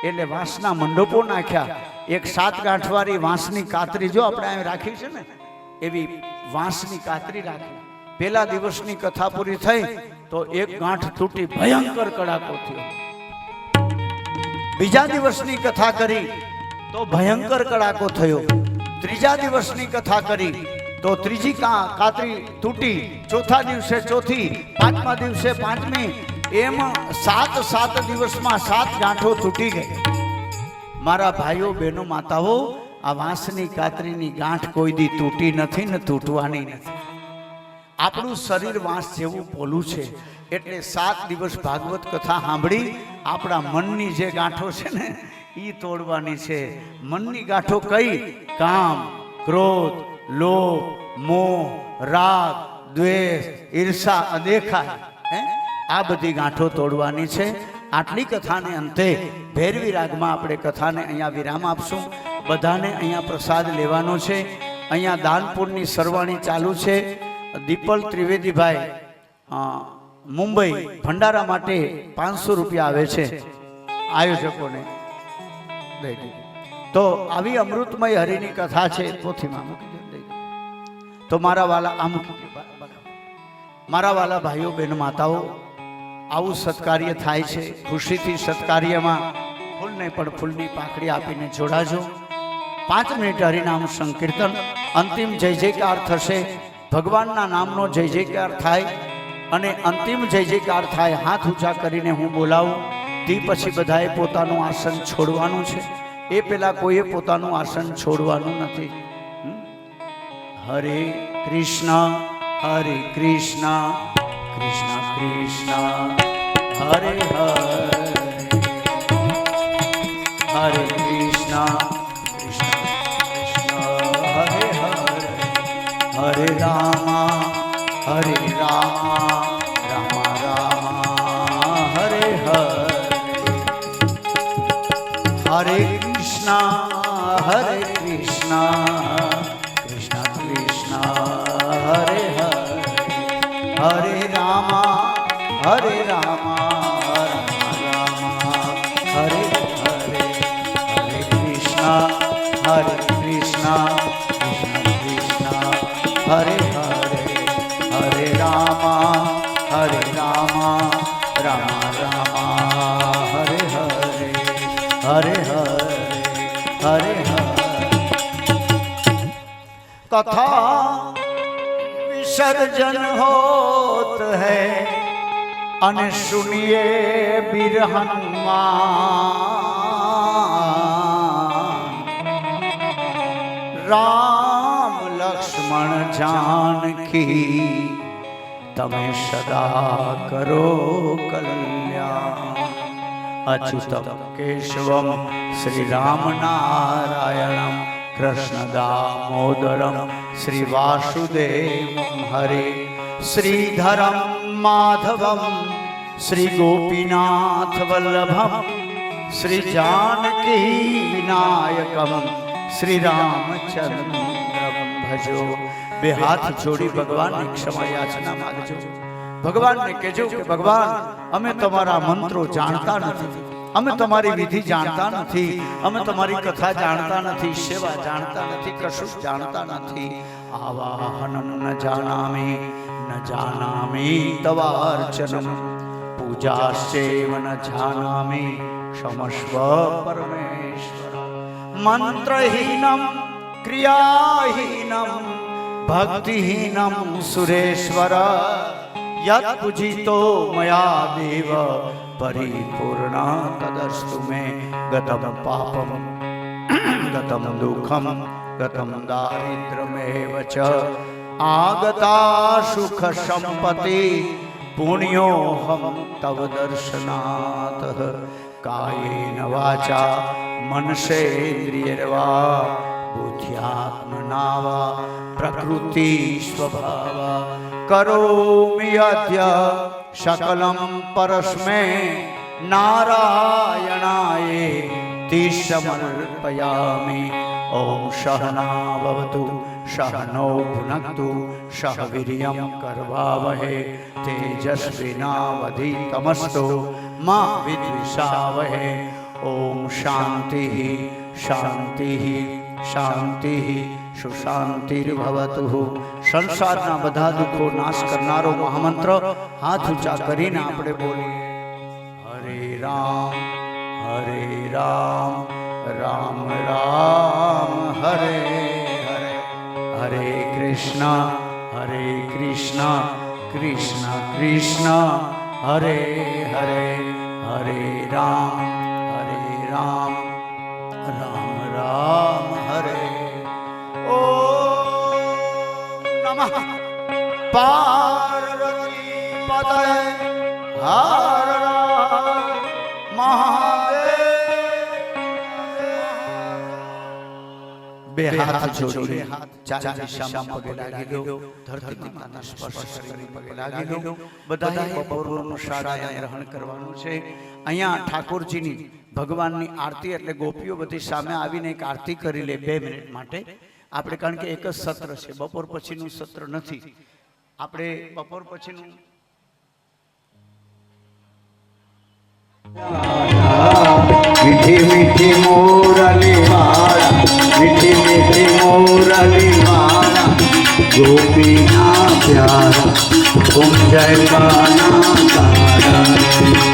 A: એટલે વાંસના મંડપો નાખ્યા. એક 7 ગાંઠવાળી વાંસની કાતરી, જો આપણે અહીં રાખી છે ને એવી વાંસની કાતરી રાખી. પહેલા દિવસની કથા પૂરી થઈ તો એક ગાંઠ તૂટી, ભયંકર કડાકો થયો. બીજા દિવસની કથા કરી તો ભયંકર કડાકો થયો. ત્રીજા દિવસની કથા કરી તો ત્રીજી કાતરી તૂટી, ચોથા દિવસે ચોથી, 5મા દિવસે 5મી. એમ 7 દિવસમાં 7 ગાંઠો તૂટી ગઈ. મારા ભાઈઓ, બહેનો, માતાઓ, આ વાંસની કાતરીની ગાંઠ કોઈ દી તૂટી નથી ને તૂટવાની નથી. આપણું શરીર વાંસ જેવું પોલું છે. એટલે 7 દિવસ ભાગવત કથા સાંભળી આપણા મનની જે ગાંઠો છે ને એ તોડવાની છે. મનની ગાંઠો કઈ? કામ, ક્રોધ, લોભ, મોહ, રાગ, દ્વેષ, ઈર્ષા, અદેખાય, આ બધી ગાંઠો તોડવાની છે. આટલી કથાને અંતે ભૈરવી રાગમાં આપણે કથાને અહીંયા વિરામ આપશું. બધાને અહીંયા પ્રસાદ લેવાનો છે. અહીંયા દાનપુરની સરવાણી ચાલુ છે. દીપલ ત્રિવેદીભાઈ મુંબઈ ભંડારા માટે 500 રૂપિયા આવે છે આયોજકોને દઈ દીધું. તો આવી અમૃતમય હરિની કથા છે. પોથીમાં મૂકી દે. તો મારા વાલા આમ મારા વાલા ભાઈઓ બહેન માતાઓ, આવું સત્કાર્ય થાય છે. ખુશીથી સત્કાર્યમાં ફૂલને પણ ફૂલની પાંખડી આપીને જોડાજો. 5 મિનિટ હરિનામ સંકીર્તન, અંતિમ જય જયકાર થશે. ભગવાનના નામનો જય જયકાર થાય અને અંતિમ જય જયકાર થાય. હાથ ઊંચા કરીને હું બોલાવું તે પછી બધાએ પોતાનું આસન છોડવાનું છે. એ પેલા કોઈએ પોતાનું આસન છોડવાનું નથી. હરે કૃષ્ણ હરે કૃષ્ણ કૃષ્ણ કૃષ્ણ હરે હરે, હરે કૃષ્ણ કૃષ્ણ કૃષ્ણ હરે હરે, હરે રામ હરે રામ રામ રામ હરે હરે, હરે કૃષ્ણ હરે કૃષ્ણ કૃષ્ણ કૃષ્ણ હરે હરે, હરે રામ હરે રામ રામ રામ હરે હરે, હરે કૃષ્ણ કૃષ્ણ કૃષ્ણ હરે હરે, હરે રામ રામ રામ હરે હરે, હરે હરે હરે હરે. कथा विसर्जन होत है अन सुनिए बिरहनुमान, राम लक्ष्मण जानकी तमे सदा करो कल्याण, अच्युतम केशवम श्री राम नारायणम कृष्ण दामोदरम श्री वासुदेवम हरे, श्रीधरम माधवम श्री गोपीनाथ वल्लभम श्री जानकी विनायकम श्री रामचंद्रम भजो. बे हाथ जोड़ी भगवान ने क्षमा याचना मांगजो. भगवान ने कहो कि भगवान अमे तमारा मंत्रो जानता नहीं, અમે તમારી વિધિ જાણતા નથી, અમે તમારી કથા જાણતા નથી, સેવા જાણતા નથી, કશું જાણતા નથી. આવાહનમ ન જાનામિ ન જાનામિ તવાર્ચનમ, પૂજાશ્ચૈવ ન જાનામિ ક્ષમસ્વ પરમેશ્વર. મંત્રહીનમ ક્રિયાહીનમ ભક્તિહીનમ સુરેશ્વર, યત પૂજિતો મયા દેવ परिपूर्ण तदस्तु मे. गतम पापम गतम दुखम गतम दारिद्र्यमेव च आगता सुख संपत्ति पुण्योहम तव दर्शनात्. कायेन वाचा मनसेन्द्रियैर्वा बुद्ध्यात्मना वा प्रकृति स्वभावा करोमि अद्य सकलम परस्मै नारायणाय ति समर्पयामि. ओम सहना भवतु सहनौ भुनक्तु सह वीर्यं करवावहे तेजस्विनावधीतमस्तु मा विद्विषावहे. ओम शांति शांति शांति सुशांतिर्भवतु. संसाરના બધા દુઃખો નાશ કરનારો મહામંત્ર હાથ ઊંચા કરીને આપણે બોલીએ. હરે રામ રામ રામ હરે હરે, હરે કૃષ્ણ કૃષ્ણ કૃષ્ણ હરે હરે, હરે રામ રામ રામ હરે. ઓમ નમઃ પાર્વતી પતય હર મહાદેવ. બે હાથ જોડી ચારે દિશામાં પગે લાગી લો, ધરતી માતાને સ્પર્શ કરી પગે લાગી લો. બધાએ બપોરનું શાળાએ ગ્રહણ કરવાનું છે. અહીંયા ઠાકોરજીની ભગવાનની આરતી એટલે ગોપીઓ બધી સામે આવીને એક આરતી કરી લે 2 મિનિટ માટે આપણે, કારણ કે એક જ સત્ર છે, બપોર પછીનું સત્ર નથી. આપણે બપોર પછીનું
C: मीठी मीठी मोरली माला, मीठी मीठी मोरली माला, गोपी ना प्यारा तुम जय काना तारा,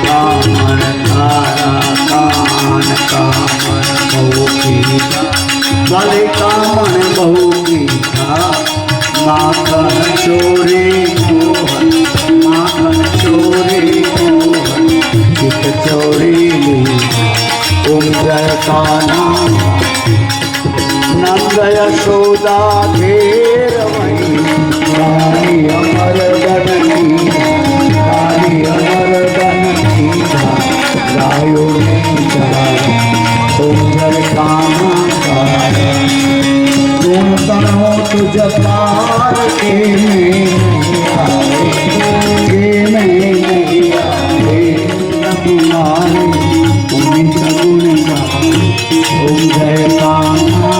C: कामन तारा कान कामन बहु कीठा, भले कामन बहु कीठा, माखन चोरी मोहन, माखन चोरी मोहन, चित चोरी ओम जय कान्हा नंद यशोदा घेर वही, काली अमर गण काली अमर गण गायो ओम जय कान्हा तुम करो तुझ पार के में नहीं आए तुम्हारे तुम सगुण ओम जय कान्हा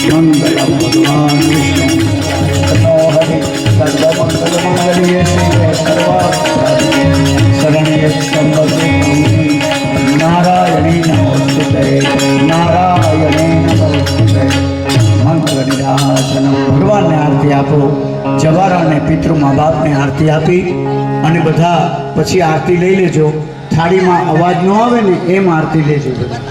C: मंगल भगवान विष्णु हरे सर्वमंगल मंगल्ये शिवे सर्वार्थसाधिके शरण्ये त्र्यंबके गौरी नारायणी नमोस्तुते नारायणी नमोस्तुते मंगल निराजनम. ભગવાનને આરતી આપો. જવારા અને પિતૃ મા બાપને આરતી આપી અને બધા પછી આરતી લઈ લેજો. થાળીમાં અવાજ ન આવે ને એમ આરતી લેજો બધા.